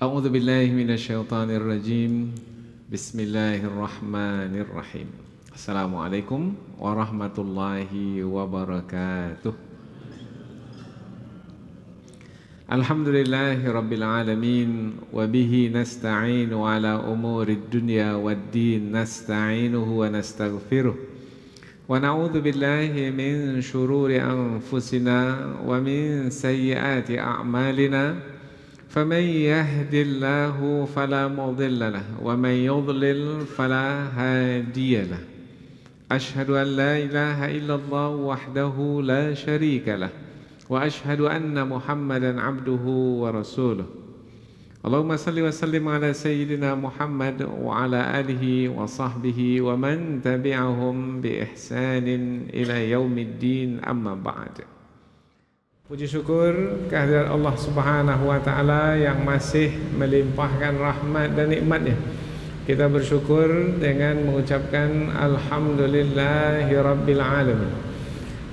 A'udzu billahi minasyaitonir rajim. Bismillahirrahmanirrahim. Assalamualaikum warahmatullahi wabarakatuh. Alhamdulillahi rabbil alamin wa bihi nasta'inu ala umurid dunya waddin nasta'inuhu wa nastaghfiruh wa na'udzu billahi min shururi anfusina wa min sayyiati a'malina faman yahdihillahu fala mudilla lahu wa man yudlil fala hadiya lahu. Ashhadu an la ilaha illallah wahdahu la syarika lahu wa ashhadu anna Muhammadan abduhu wa rasuluh. Allahumma salli wa sallim ala sayyidina Muhammad wa ala alihi wa sahbihi wa man tabi'ahum bi ihsanin ila yaumiddin, amma ba'd. Puji syukur kehadirat Allah Subhanahu wa taala yang masih melimpahkan rahmat dan nikmat-Nya. Kita bersyukur dengan mengucapkan alhamdulillahi rabbil alamin.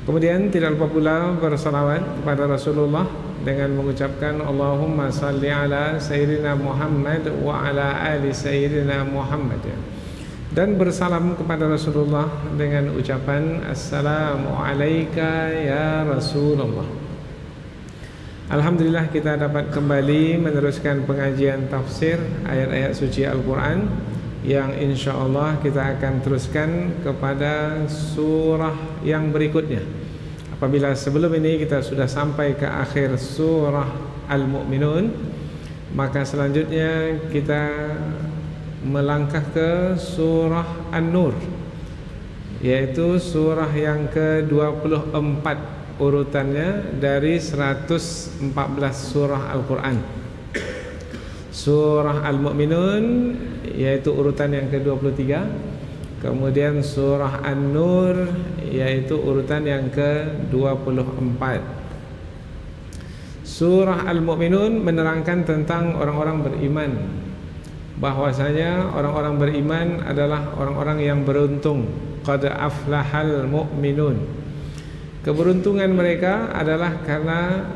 Kemudian tidak lupa pula bersalawat kepada Rasulullah dengan mengucapkan Allahumma salli ala Sayyidina Muhammad wa ala ali Sayyidina Muhammad. Dan bersalam kepada Rasulullah dengan ucapan Assalamu alayka ya Rasulullah. Alhamdulillah kita dapat kembali meneruskan pengajian tafsir ayat-ayat suci Al-Quran yang insyaAllah kita akan teruskan kepada surah yang berikutnya. Apabila sebelum ini kita sudah sampai ke akhir surah Al-Mu'minun, maka selanjutnya kita melangkah ke surah An-Nur, yaitu surah yang ke-24 urutannya dari 114 surah Al-Quran. Surah Al-Mu'minun yaitu urutan yang ke-23, kemudian surah An-Nur yaitu urutan yang ke-24. Surah Al-Mu'minun menerangkan tentang orang-orang beriman, bahwasanya orang-orang beriman adalah orang-orang yang beruntung. Qad aflahal mu'minun. Keberuntungan mereka adalah karena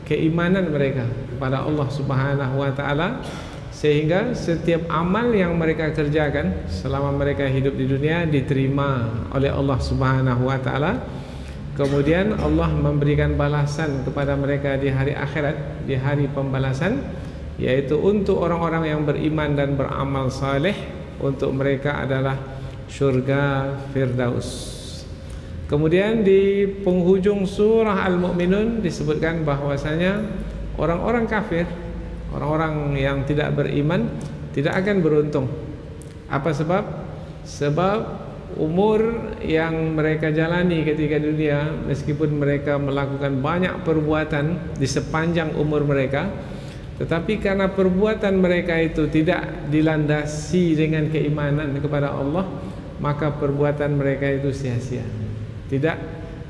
keimanan mereka kepada Allah Subhanahu wa taala, sehingga setiap amal yang mereka kerjakan selama mereka hidup di dunia diterima oleh Allah Subhanahu wa taala. Kemudian Allah memberikan balasan kepada mereka di hari akhirat, di hari pembalasan, yaitu untuk orang-orang yang beriman dan beramal saleh, untuk mereka adalah syurga Firdaus. Kemudian di penghujung surah Al-Mu'minun disebutkan bahwasanya orang-orang kafir, orang-orang yang tidak beriman tidak akan beruntung. Apa sebab? Sebab umur yang mereka jalani ketika dunia, meskipun mereka melakukan banyak perbuatan di sepanjang umur mereka, tetapi karena perbuatan mereka itu tidak dilandasi dengan keimanan kepada Allah, maka perbuatan mereka itu sia-sia, tidak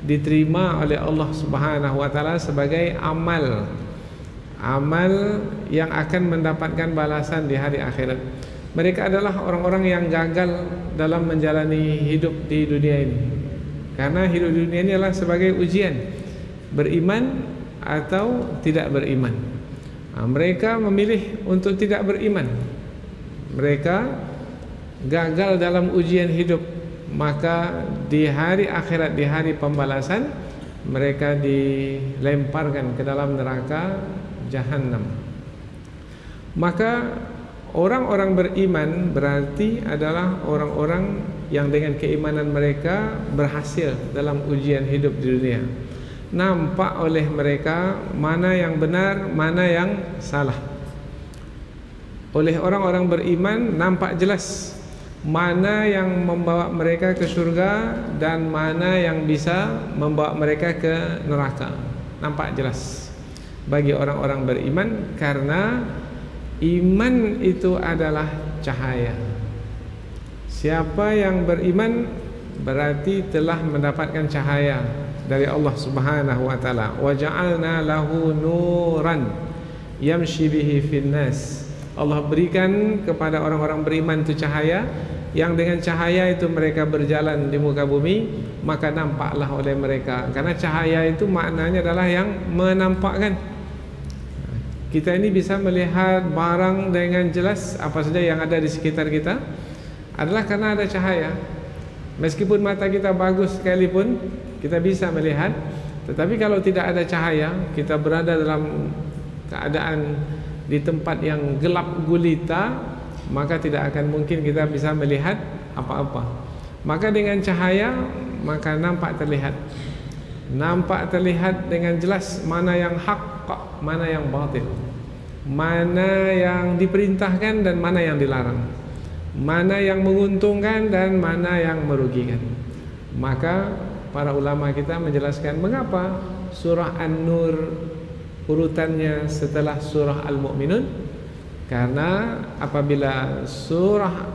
diterima oleh Allah Subhanahu wa taala sebagai amal yang akan mendapatkan balasan di hari akhirat. Mereka adalah orang-orang yang gagal dalam menjalani hidup di dunia ini, karena hidup di dunia ini adalah sebagai ujian, beriman atau tidak beriman. Mereka memilih untuk tidak beriman. Mereka gagal dalam ujian hidup, maka di hari akhirat, di hari pembalasan, mereka dilemparkan ke dalam neraka Jahannam. Maka orang-orang beriman berarti adalah orang-orang yang dengan keimanan mereka berhasil dalam ujian hidup di dunia. Nampak oleh mereka mana yang benar, mana yang salah. Oleh orang-orang beriman nampak jelas mana yang membawa mereka ke surga dan mana yang bisa membawa mereka ke neraka. Nampak jelas bagi orang-orang beriman, karena iman itu adalah cahaya. Siapa yang beriman berarti telah mendapatkan cahaya dari Allah Subhanahu wa taala. Wa ja'alna lahu nuran yamshi bihi fin nas. Allah berikan kepada orang-orang beriman itu cahaya, yang dengan cahaya itu mereka berjalan di muka bumi, maka nampaklah oleh mereka. Karena cahaya itu maknanya adalah yang menampakkan. Kita ini bisa melihat barang dengan jelas, apa saja yang ada di sekitar kita, adalah karena ada cahaya. Meskipun mata kita bagus sekalipun, kita bisa melihat. Tetapi kalau tidak ada cahaya, kita berada dalam keadaan di tempat yang gelap gulita, maka tidak akan mungkin kita bisa melihat apa-apa. Maka dengan cahaya, maka nampak terlihat. Nampak terlihat dengan jelas mana yang hak, mana yang batil, mana yang diperintahkan dan mana yang dilarang, mana yang menguntungkan dan mana yang merugikan. Maka para ulama kita menjelaskan mengapa surah An-Nur urutannya setelah surah Al-Mu'minun. Karena apabila surah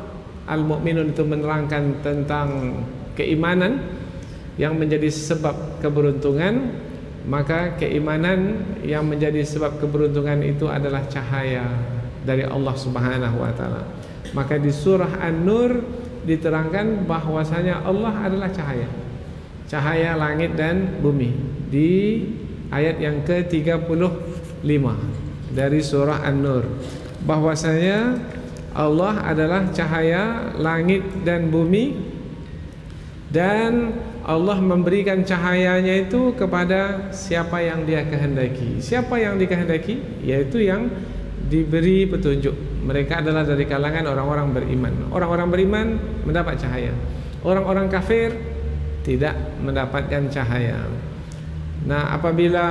Al-Mu'minun itu menerangkan tentang keimanan yang menjadi sebab keberuntungan, maka keimanan yang menjadi sebab keberuntungan itu adalah cahaya dari Allah Subhanahu wa taala. Maka di surah An-Nur diterangkan bahwasanya Allah adalah cahaya, cahaya langit dan bumi, di ayat yang ke-35 dari surah An-Nur, bahwasanya Allah adalah cahaya langit dan bumi, dan Allah memberikan cahayanya itu kepada siapa yang Dia kehendaki. Siapa yang dikehendaki? Yaitu yang diberi petunjuk. Mereka adalah dari kalangan orang-orang beriman. Orang-orang beriman mendapat cahaya. Orang-orang kafir tidak mendapatkan cahaya. Nah, apabila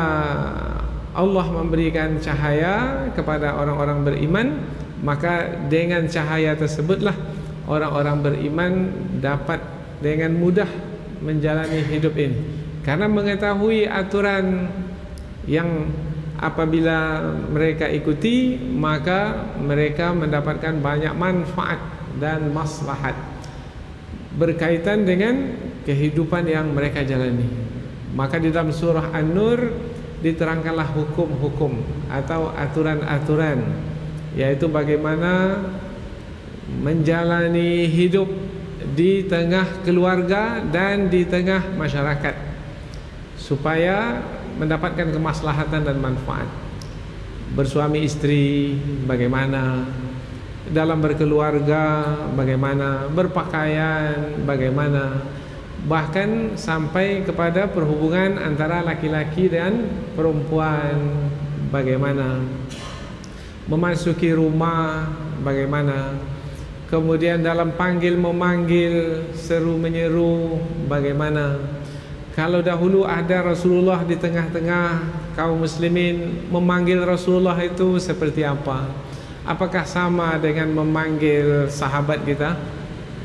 Allah memberikan cahaya kepada orang-orang beriman, maka dengan cahaya tersebutlah orang-orang beriman dapat dengan mudah menjalani hidup ini, karena mengetahui aturan yang apabila mereka ikuti, maka mereka mendapatkan banyak manfaat dan maslahat berkaitan dengan kehidupan yang mereka jalani. Maka di dalam surah An-Nur diterangkanlah hukum-hukum atau aturan-aturan, yaitu bagaimana menjalani hidup di tengah keluarga dan di tengah masyarakat supaya mendapatkan kemaslahatan dan manfaat. Bersuami istri bagaimana, dalam berkeluarga bagaimana, berpakaian bagaimana, bahkan sampai kepada perhubungan antara laki-laki dan perempuan bagaimana, memasuki rumah bagaimana, kemudian dalam panggil memanggil, seru menyeru bagaimana. Kalau dahulu ada Rasulullah di tengah-tengah kaum muslimin, memanggil Rasulullah itu seperti apa? Apakah sama dengan memanggil sahabat kita?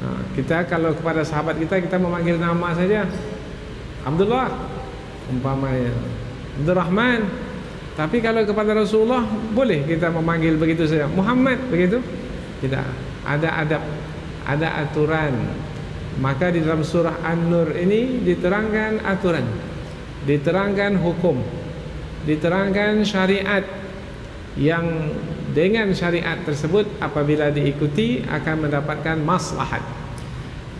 Nah, kita kalau kepada sahabat kita memanggil nama saja, Abdullah umpamanya, Abdurrahman. Tapi kalau kepada Rasulullah boleh kita memanggil begitu saja, Muhammad begitu? Tidak. Ada adab, ada aturan. Maka di dalam surah An-Nur ini diterangkan aturan, diterangkan hukum, diterangkan syariat, yang dengan syariat tersebut apabila diikuti akan mendapatkan maslahat.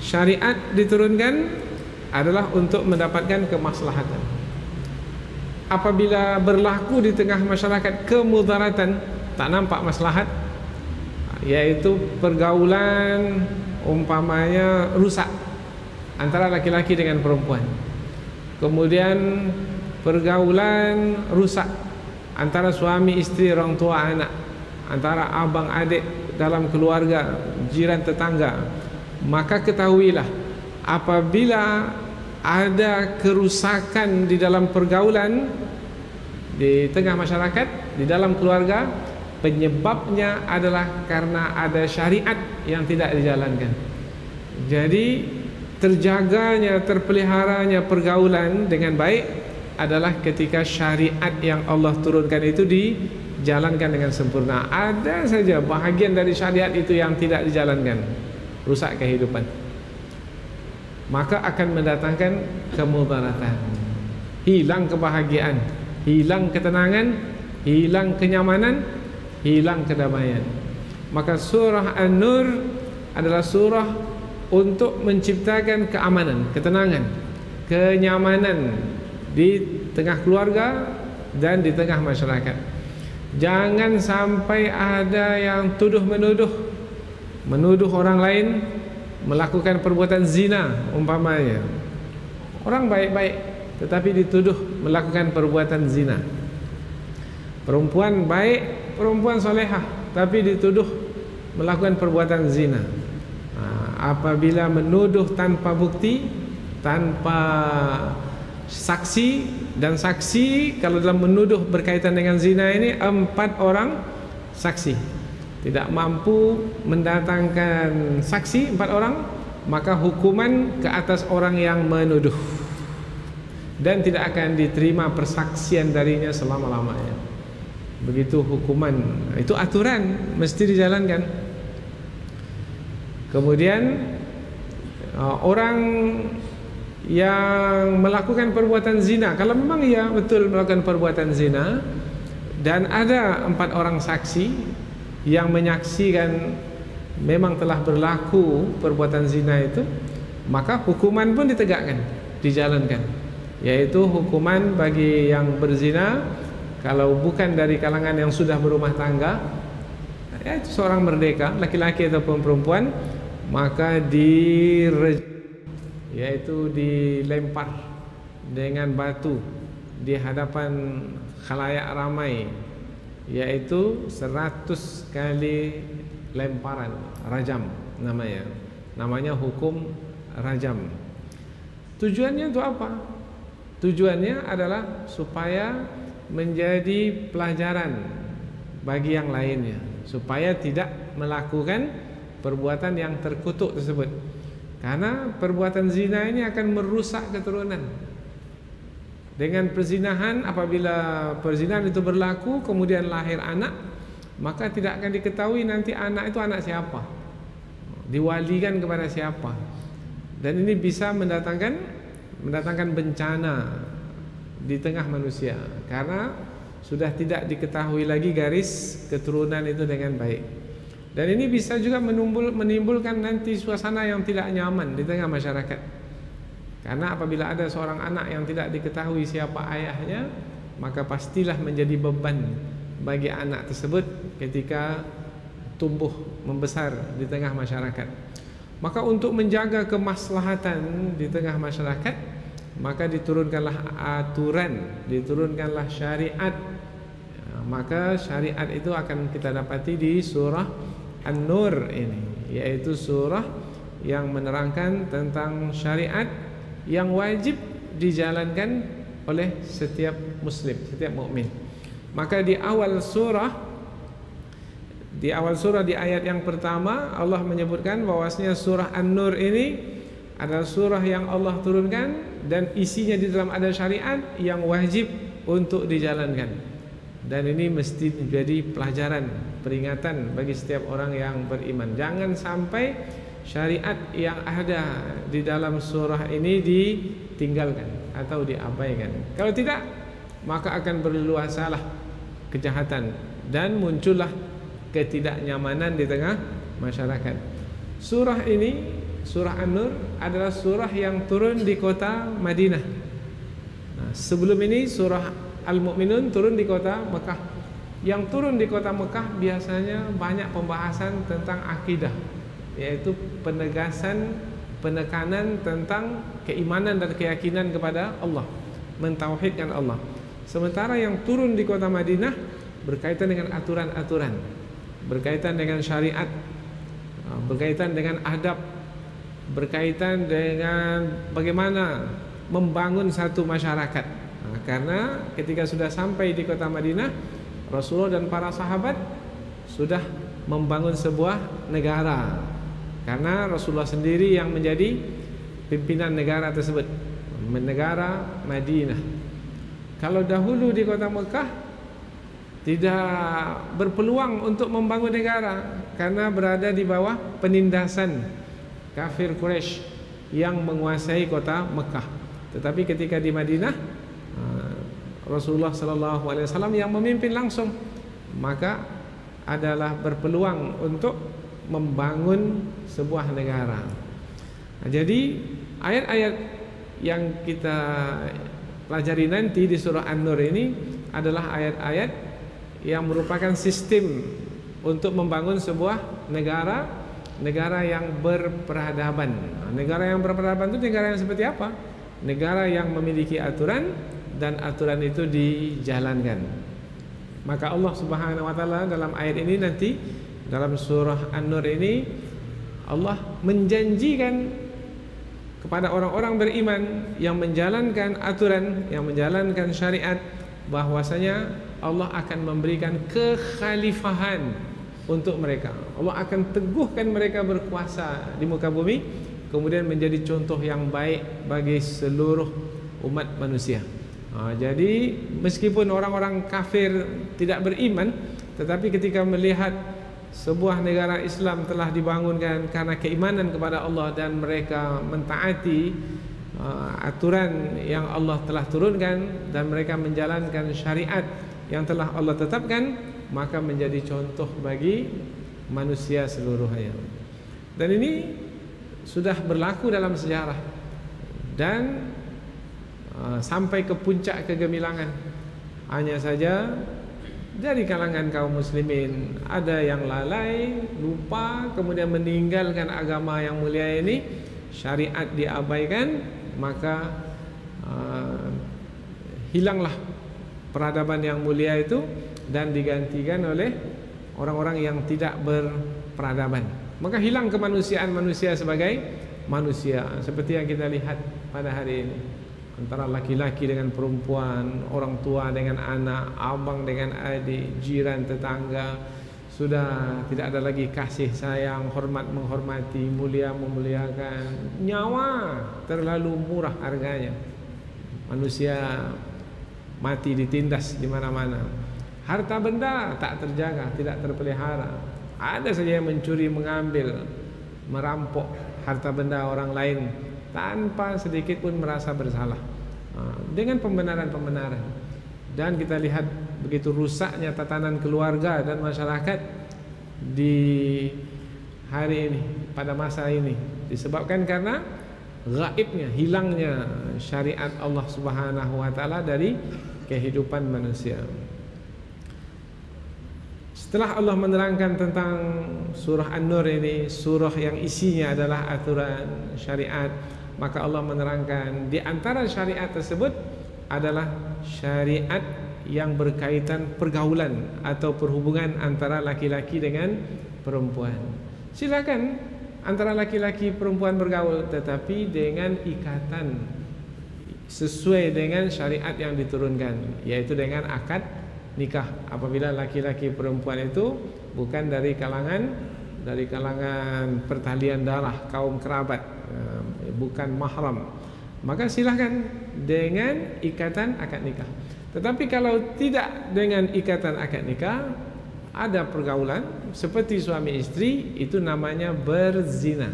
Syariat diturunkan adalah untuk mendapatkan kemaslahatan. Apabila berlaku di tengah masyarakat kemudaratan, tak nampak maslahat, yaitu pergaulan umpamanya rusak antara laki-laki dengan perempuan, kemudian pergaulan rusak antara suami istri, orang tua anak, antara abang adik dalam keluarga, jiran tetangga, maka ketahuilah apabila ada kerusakan di dalam pergaulan di tengah masyarakat, di dalam keluarga, penyebabnya adalah karena ada syariat yang tidak dijalankan. Jadi terjaganya, terpeliharanya pergaulan dengan baik adalah ketika syariat yang Allah turunkan itu dijalankan dengan sempurna. Ada saja bahagian dari syariat itu yang tidak dijalankan, rusak kehidupan, maka akan mendatangkan kemudaratan, hilang kebahagiaan, hilang ketenangan, hilang kenyamanan, hilang kedamaian. Maka surah An-Nur adalah surah untuk menciptakan keamanan, ketenangan, kenyamanan di tengah keluarga dan di tengah masyarakat. Jangan sampai ada yang menuduh orang lain melakukan perbuatan zina umpamanya. Orang baik-baik tetapi dituduh melakukan perbuatan zina. Perempuan baik, perempuan solehah, tapi dituduh melakukan perbuatan zina. Apabila menuduh tanpa bukti, tanpa saksi, dan saksi kalau dalam menuduh berkaitan dengan zina ini 4 orang saksi, tidak mampu mendatangkan saksi 4 orang, maka hukuman ke atas orang yang menuduh dan tidak akan diterima persaksian darinya selama-lamanya. Begitu hukuman, itu aturan mesti dijalankan. Kemudian orang yang melakukan perbuatan zina, kalau memang ia betul melakukan perbuatan zina dan ada 4 orang saksi yang menyaksikan memang telah berlaku perbuatan zina itu, maka hukuman pun ditegakkan, dijalankan, yaitu hukuman bagi yang berzina kalau bukan dari kalangan yang sudah berumah tangga, yaitu seorang merdeka, laki-laki ataupun perempuan, maka yaitu dilempar dengan batu di hadapan khalayak ramai, yaitu 100 kali lemparan, rajam namanya hukum rajam. Tujuannya untuk apa? Tujuannya adalah supaya menjadi pelajaran bagi yang lainnya, supaya tidak melakukan perbuatan yang terkutuk tersebut. Karena perbuatan zina ini akan merusak keturunan. Dengan perzinahan, apabila perzinahan itu berlaku kemudian lahir anak, maka tidak akan diketahui nanti anak itu anak siapa, diwalikan kepada siapa. Dan ini bisa mendatangkan bencana di tengah manusia, karena sudah tidak diketahui lagi garis keturunan itu dengan baik. Dan ini bisa juga menimbulkan nanti suasana yang tidak nyaman di tengah masyarakat. Karena apabila ada seorang anak yang tidak diketahui siapa ayahnya, maka pastilah menjadi beban bagi anak tersebut ketika tumbuh membesar di tengah masyarakat. Maka untuk menjaga kemaslahatan di tengah masyarakat, maka diturunkanlah aturan, diturunkanlah syariat. Maka syariat itu akan kita dapati di surah An-Nur ini, yaitu surah yang menerangkan tentang syariat yang wajib dijalankan oleh setiap muslim, setiap mukmin. Maka di awal surah di ayat yang pertama Allah menyebutkan bahwasanya surah An-Nur ini adalah surah yang Allah turunkan dan isinya di dalam ada syariat yang wajib untuk dijalankan. Dan ini mesti menjadi pelajaran, peringatan bagi setiap orang yang beriman. Jangan sampai syariat yang ada di dalam surah ini ditinggalkan atau diabaikan. Kalau tidak, maka akan berluasalah kejahatan dan muncullah ketidaknyamanan di tengah masyarakat. Surah ini, surah An-Nur, adalah surah yang turun di kota Madinah. Nah, sebelum ini surah Al-Mu'minun turun di kota Mekah. Yang turun di kota Mekah biasanya banyak pembahasan tentang akidah, yaitu penekanan tentang keimanan dan keyakinan kepada Allah, mentauhidkan Allah. Sementara yang turun di kota Madinah berkaitan dengan aturan-aturan, berkaitan dengan syariat, berkaitan dengan adab, berkaitan dengan bagaimana membangun satu masyarakat. Karena ketika sudah sampai di kota Madinah, Rasulullah dan para sahabat sudah membangun sebuah negara. Karena Rasulullah sendiri yang menjadi pimpinan negara tersebut, negara Madinah. Kalau dahulu di kota Mekah tidak berpeluang untuk membangun negara karena berada di bawah penindasan kafir Quraisy yang menguasai kota Mekah. Tetapi ketika di Madinah, Rasulullah SAW yang memimpin langsung, maka adalah berpeluang untuk membangun sebuah negara. Nah, jadi ayat-ayat yang kita pelajari nanti di surah An-Nur ini adalah ayat-ayat yang merupakan sistem untuk membangun sebuah negara yang berperadaban. Negara yang berperadaban itu negara yang seperti apa? Negara yang memiliki aturan dan aturan itu dijalankan. Maka Allah Subhanahu wa taala dalam ayat ini nanti dalam surah An-Nur ini Allah menjanjikan kepada orang-orang beriman yang menjalankan aturan, yang menjalankan syariat, bahwasanya Allah akan memberikan kekhalifahan untuk mereka. Allah akan teguhkan mereka berkuasa di muka bumi, kemudian menjadi contoh yang baik bagi seluruh umat manusia. Jadi meskipun orang-orang kafir tidak beriman, tetapi ketika melihat sebuah negara Islam telah dibangunkan karena keimanan kepada Allah dan mereka mentaati aturan yang Allah telah turunkan dan mereka menjalankan syariat yang telah Allah tetapkan, maka menjadi contoh bagi manusia seluruhnya. Dan ini sudah berlaku dalam sejarah dan sampai ke puncak kegemilangan. Hanya saja dari kalangan kaum muslimin ada yang lalai, lupa, kemudian meninggalkan agama yang mulia ini, syariat diabaikan, maka hilanglah peradaban yang mulia itu dan digantikan oleh orang-orang yang tidak berperadaban. Maka hilang kemanusiaan manusia sebagai manusia, seperti yang kita lihat pada hari ini, antara laki-laki dengan perempuan, orang tua dengan anak, abang dengan adik, jiran, tetangga. Sudah tidak ada lagi kasih sayang, hormat menghormati, mulia memuliakan. Nyawa terlalu murah harganya. Manusia mati ditindas di mana-mana. Harta benda tak terjaga, tidak terpelihara. Ada saja yang mencuri, mengambil, merampok harta benda orang lain tanpa sedikit pun merasa bersalah, dengan pembenaran-pembenaran. Dan kita lihat begitu rusaknya tatanan keluarga dan masyarakat di hari ini, pada masa ini, disebabkan karena gaibnya, hilangnya syariat Allah Subhanahu wa taala dari kehidupan manusia. Setelah Allah menerangkan tentang surah An-Nur ini, surah yang isinya adalah aturan syariat, maka Allah menerangkan di antara syariat tersebut adalah syariat yang berkaitan pergaulan atau perhubungan antara laki-laki dengan perempuan. Silakan antara laki-laki perempuan bergaul, tetapi dengan ikatan sesuai dengan syariat yang diturunkan, yaitu dengan akad nikah. Apabila laki-laki perempuan itu bukan dari kalangan pertalian darah, kaum kerabat, bukan mahram, maka silahkan dengan ikatan akad nikah. Tetapi kalau tidak dengan ikatan akad nikah, ada pergaulan seperti suami istri, itu namanya berzina.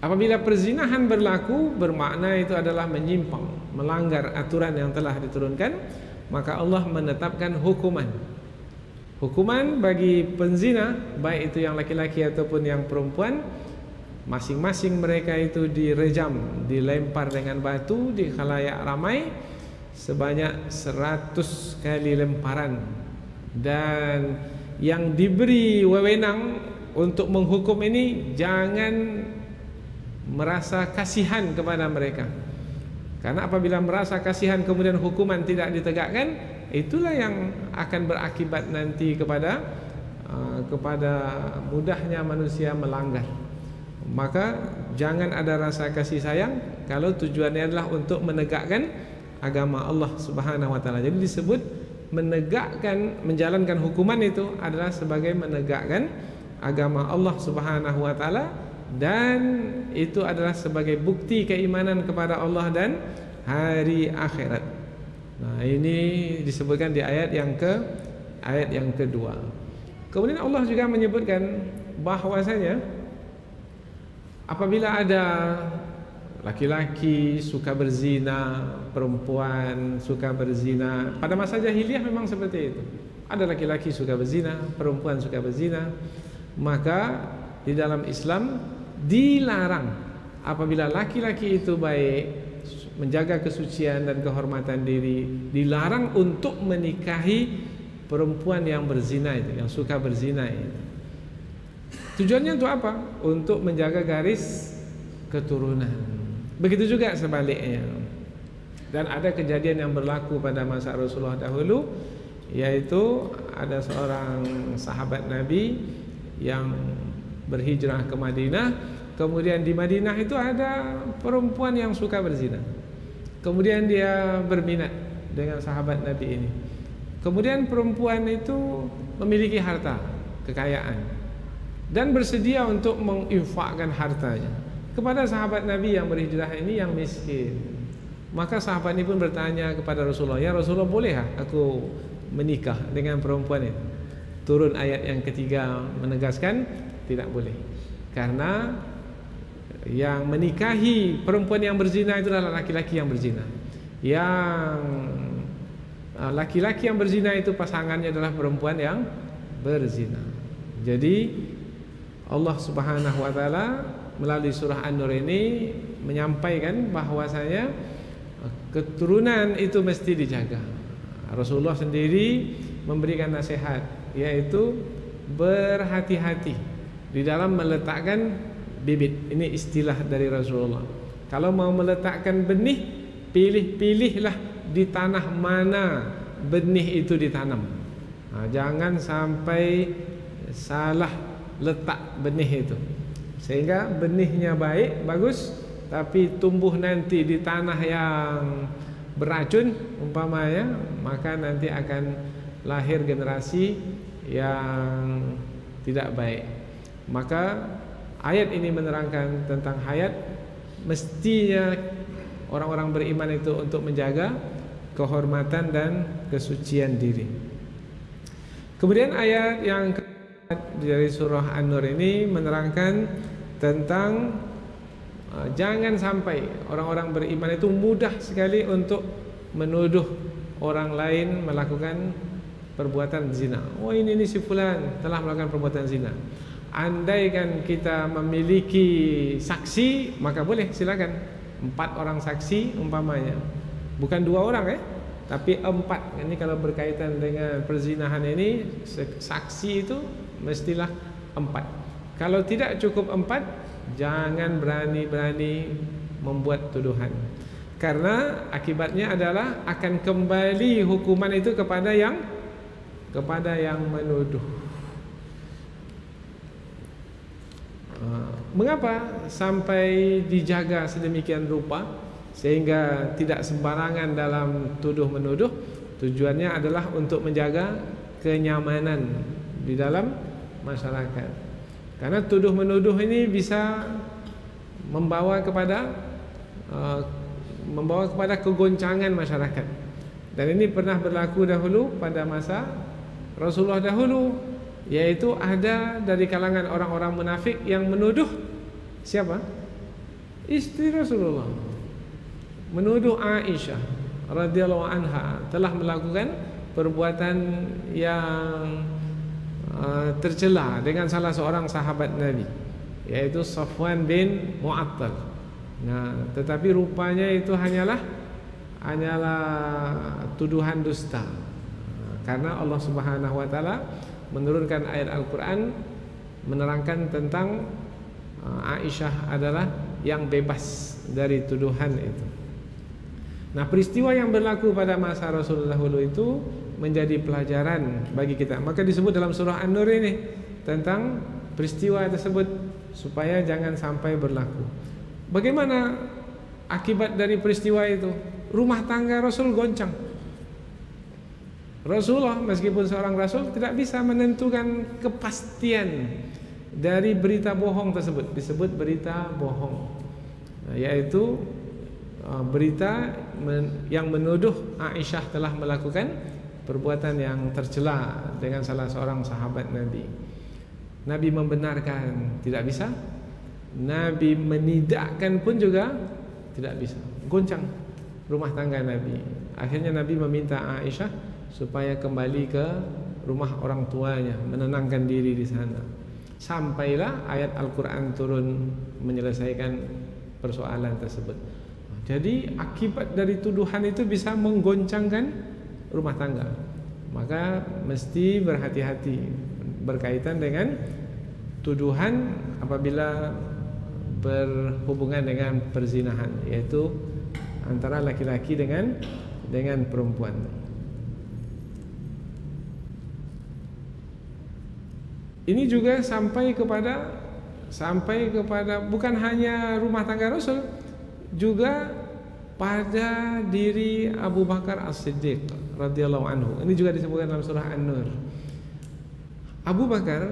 Apabila perzinahan berlaku, bermakna itu adalah menyimpang, melanggar aturan yang telah diturunkan, maka Allah menetapkan hukuman bagi penzina, baik itu yang laki-laki ataupun yang perempuan. Masing-masing mereka itu direjam, dilempar dengan batu di khalayak ramai sebanyak 100 kali lemparan. Dan yang diberi wewenang untuk menghukum ini jangan merasa kasihan kepada mereka, karena apabila merasa kasihan kemudian hukuman tidak ditegakkan, itulah yang akan berakibat nanti kepada mudahnya manusia melanggar. Maka jangan ada rasa kasih sayang kalau tujuannya adalah untuk menegakkan agama Allah Subhanahu wa taala. Jadi disebut menegakkan, menjalankan hukuman itu adalah sebagai menegakkan agama Allah Subhanahu wa taala, dan itu adalah sebagai bukti keimanan kepada Allah dan hari akhirat. Nah, ini disebutkan di ayat yang kedua. Kemudian Allah juga menyebutkan bahwasanya apabila ada laki-laki suka berzina, perempuan suka berzina, pada masa jahiliyah memang seperti itu. Ada laki-laki suka berzina, perempuan suka berzina, maka di dalam Islam dilarang apabila laki-laki itu baik, menjaga kesucian dan kehormatan diri, dilarang untuk menikahi perempuan yang berzina itu, yang suka berzina itu. Tujuannya untuk apa? Untuk menjaga garis keturunan. Begitu juga sebaliknya. Dan ada kejadian yang berlaku pada masa Rasulullah dahulu, yaitu ada seorang sahabat Nabi yang berhijrah ke Madinah. Kemudian di Madinah itu ada perempuan yang suka berzina. Kemudian dia berminat dengan sahabat Nabi ini. Kemudian perempuan itu memiliki harta, kekayaan, dan bersedia untuk menginfakkan hartanya kepada sahabat Nabi yang berhijrah ini yang miskin. Maka sahabat ini pun bertanya kepada Rasulullah, "Ya Rasulullah, boleh aku menikah dengan perempuan itu?" Turun ayat yang ketiga menegaskan tidak boleh. Karena yang menikahi perempuan yang berzina itu adalah laki-laki yang berzina. Yang laki-laki yang berzina itu pasangannya adalah perempuan yang berzina. Jadi Allah Subhanahu wa taala melalui surah An-Nur ini menyampaikan bahwasanya keturunan itu mesti dijaga. Rasulullah sendiri memberikan nasihat, yaitu berhati-hati di dalam meletakkan bibit. Ini istilah dari Rasulullah. Kalau mau meletakkan benih, pilih-pilihlah di tanah mana benih itu ditanam. Jangan sampai salah letak benih itu, sehingga benihnya baik, bagus, tapi tumbuh nanti di tanah yang beracun umpamanya, maka nanti akan lahir generasi yang tidak baik. Maka ayat ini menerangkan tentang hayat mestinya orang-orang beriman itu untuk menjaga kehormatan dan kesucian diri. Kemudian ayat yang dari surah An-Nur ini menerangkan tentang jangan sampai orang-orang beriman itu mudah sekali untuk menuduh orang lain melakukan perbuatan zina. Oh, ini si fulan telah melakukan perbuatan zina. Andaikan kita memiliki saksi, maka boleh, silakan. 4 orang saksi umpamanya, bukan 2 orang tapi 4. Ini kalau berkaitan dengan perzinahan ini, saksi itu mestilah 4. Kalau tidak cukup 4, jangan berani-berani membuat tuduhan, karena akibatnya adalah akan kembali hukuman itu kepada yang menuduh. Mengapa sampai dijaga sedemikian rupa sehingga tidak sembarangan dalam tuduh-menuduh? Tujuannya adalah untuk menjaga kenyamanan di dalam masyarakat. Karena tuduh-menuduh ini bisa membawa kepada kegoncangan masyarakat. Dan ini pernah berlaku dahulu pada masa Rasulullah dahulu, yaitu ada dari kalangan orang-orang munafik yang menuduh siapa? Istri Rasulullah. Menuduh Aisyah radhiyallahu anha telah melakukan perbuatan yang tercela dengan salah seorang sahabat Nabi, yaitu Safwan bin Mu'attal. Nah, tetapi rupanya itu hanyalah tuduhan dusta. Karena Allah Subhanahu wa taala menurunkan ayat Al-Quran menerangkan tentang Aisyah adalah yang bebas dari tuduhan itu. Nah, peristiwa yang berlaku pada masa Rasulullah dahulu itu menjadi pelajaran bagi kita. Maka disebut dalam surah An-Nur ini tentang peristiwa tersebut supaya jangan sampai berlaku. Bagaimana akibat dari peristiwa itu? Rumah tangga Rasul goncang. Rasulullah meskipun seorang Rasul tidak bisa menentukan kepastian dari berita bohong tersebut. Disebut berita bohong, yaitu berita yang menuduh Aisyah telah melakukan perbuatan yang tercela dengan salah seorang sahabat Nabi. Nabi membenarkan tidak bisa, Nabi menidakkan pun juga tidak bisa. Goncang rumah tangga Nabi. Akhirnya Nabi meminta Aisyah supaya kembali ke rumah orang tuanya, menenangkan diri di sana. Sampailah ayat Al-Quran turun menyelesaikan persoalan tersebut. Jadi akibat dari tuduhan itu bisa menggoncangkan rumah tangga. maka mesti berhati-hati berkaitan dengan tuduhan apabila berhubungan dengan perzinahan, yaitu antara laki-laki dengan perempuan. Ini juga sampai kepada bukan hanya rumah tangga Rasul, juga pada diri Abu Bakar As-Siddiq radhiyallahu anhu. Ini juga disebutkan dalam surah An-Nur. Abu Bakar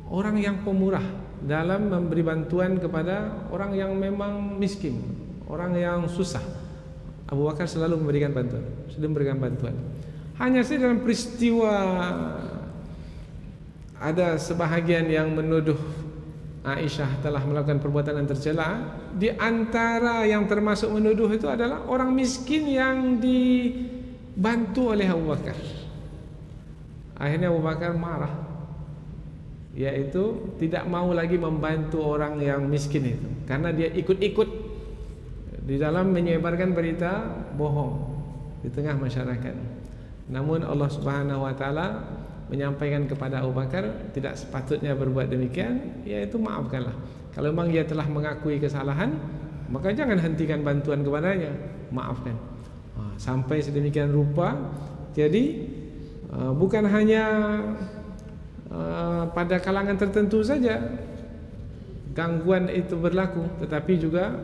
orang yang pemurah dalam memberi bantuan kepada orang yang memang miskin, orang yang susah. Abu Bakar selalu memberikan bantuan. Hanya saja dalam peristiwa ada sebahagian yang menuduh Aisyah telah melakukan perbuatan yang tercela. Di antara yang termasuk menuduh itu adalah orang miskin yang dibantu oleh Abu Bakar. Akhirnya Abu Bakar marah, yaitu tidak mau lagi membantu orang yang miskin itu, karena dia ikut-ikut di dalam menyebarkan berita bohong di tengah masyarakat. Namun Allah Subhanahu wa taala menyampaikan kepada Abu Bakar tidak sepatutnya berbuat demikian, yaitu maafkanlah. Kalau memang dia telah mengakui kesalahan, maka jangan hentikan bantuan kepadanya, maafkan. Sampai sedemikian rupa. Jadi bukan hanya pada kalangan tertentu saja gangguan itu berlaku, tetapi juga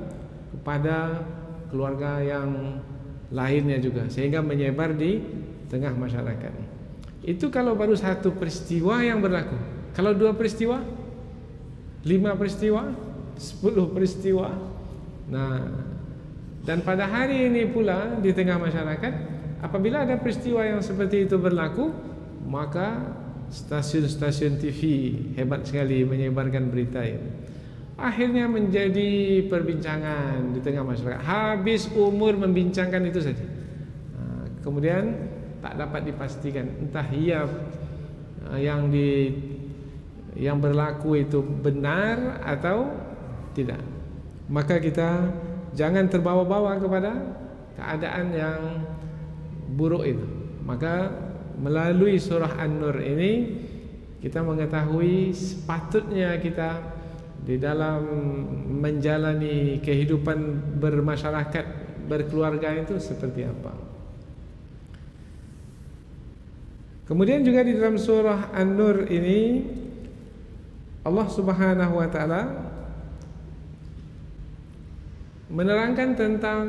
kepada keluarga yang lainnya juga, sehingga menyebar di tengah masyarakat. Itu kalau baru satu peristiwa yang berlaku. Kalau 2 peristiwa, 5 peristiwa, 10 peristiwa. Nah, dan pada hari ini pula di tengah masyarakat, apabila ada peristiwa yang seperti itu berlaku, maka stasiun-stasiun TV hebat sekali menyebarkan berita ini. Akhirnya menjadi perbincangan di tengah masyarakat. Habis umur membincangkan itu saja. Kemudian tak dapat dipastikan entah yang berlaku itu benar atau tidak. Maka kita jangan terbawa-bawa kepada keadaan yang buruk itu. Maka melalui surah An-Nur ini kita mengetahui sepatutnya kita di dalam menjalani kehidupan bermasyarakat, berkeluarga itu seperti apa. Kemudian juga di dalam surah An-Nur ini Allah Subhanahu wa taala menerangkan tentang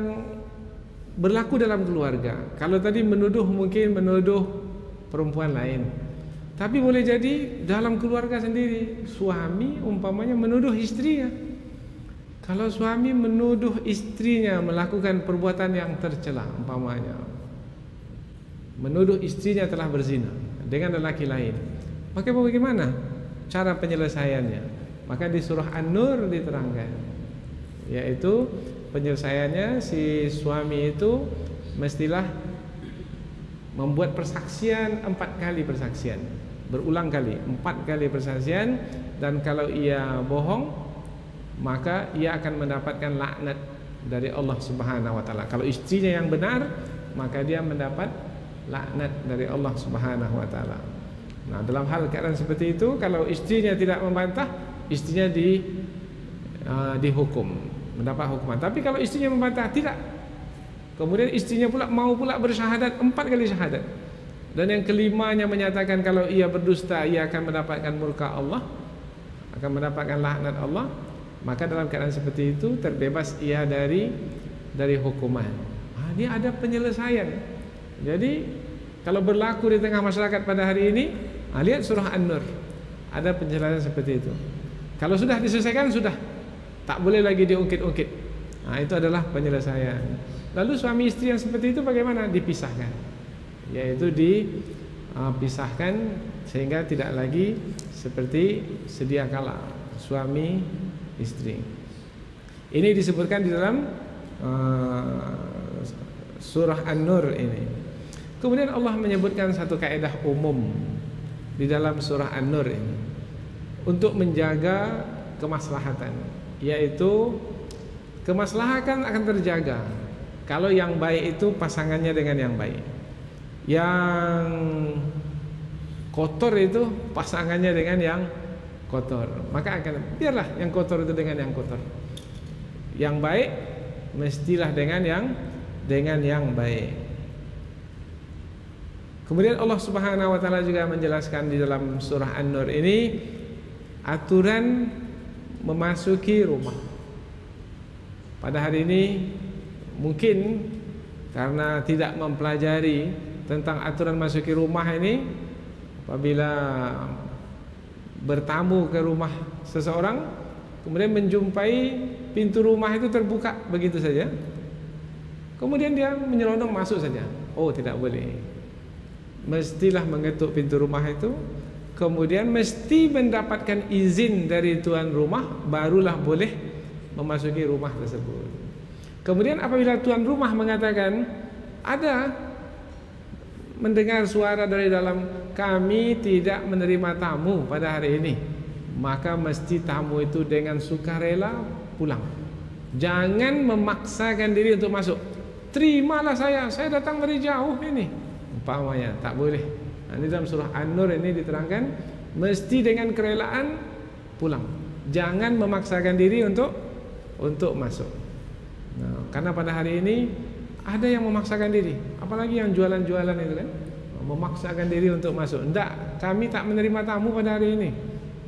berlaku dalam keluarga. Kalau tadi mungkin menuduh perempuan lain, tapi boleh jadi dalam keluarga sendiri, suami umpamanya menuduh istrinya. Kalau suami menuduh istrinya melakukan perbuatan yang tercela, umpamanya menuduh istrinya telah berzina dengan lelaki lain, maka bagaimana cara penyelesaiannya? Maka di surah An-Nur diterangkan, yaitu penyelesaiannya si suami itu mestilah membuat persaksian 4 kali persaksian, berulang kali 4 kali persaksian, dan kalau ia bohong maka ia akan mendapatkan laknat dari Allah Subhanahu wa taala. Kalau istrinya yang benar, maka dia mendapat laknat dari Allah Subhanahu wa taala. Nah, dalam hal keadaan seperti itu, kalau istrinya tidak membantah, istrinya dihukum, mendapat hukuman. Tapi kalau istrinya membantah, tidak. Kemudian istrinya mau bersyahadat 4 kali syahadat. Dan yang kelimanya menyatakan kalau ia berdusta, ia akan mendapatkan murka Allah, akan mendapatkan laknat Allah. Maka dalam keadaan seperti itu terbebas ia dari hukuman. Ini ada penyelesaian. Jadi kalau berlaku di tengah masyarakat pada hari ini, lihat surah An-Nur, ada penjelasan seperti itu. Kalau sudah diselesaikan, sudah tak boleh lagi diungkit-ungkit. Itu adalah penyelesaian. Lalu suami istri yang seperti itu bagaimana? Dipisahkan, yaitu dipisahkan sehingga tidak lagi seperti sedia kala suami istri. Ini disebutkan di dalam surah An-Nur ini. Kemudian Allah menyebutkan satu kaidah umum di dalam surah An-Nur ini untuk menjaga kemaslahatan, yaitu kemaslahatan akan terjaga kalau yang baik itu pasangannya dengan yang baik. yang kotor itu pasangannya dengan yang kotor, maka akan biarlah yang kotor itu dengan yang kotor. Yang baik mestilah dengan yang baik. Kemudian Allah Subhanahu wa taala juga menjelaskan di dalam surah An-Nur ini aturan memasuki rumah. Pada hari ini mungkin karena tidak mempelajari tentang aturan masuki rumah ini, apabila bertamu ke rumah seseorang kemudian menjumpai pintu rumah itu terbuka begitu saja, kemudian dia menyelonong masuk saja. Oh, tidak boleh. Mestilah mengetuk pintu rumah itu, kemudian mesti mendapatkan izin dari tuan rumah, barulah boleh memasuki rumah tersebut. Kemudian apabila tuan rumah mengatakan ada mendengar suara dari dalam, kami tidak menerima tamu pada hari ini, maka mesti tamu itu dengan sukarela pulang. Jangan memaksakan diri untuk masuk. Terimalah saya datang dari jauh ini, umpamanya, tak boleh. Nah, di dalam surah An-Nur ini diterangkan mesti dengan kerelaan pulang. Jangan memaksakan diri untuk masuk. Nah, karena pada hari ini ada yang memaksakan diri, apalagi yang jualan-jualan itu kan, memaksakan diri untuk masuk. Enggak, kami tak menerima tamu pada hari ini.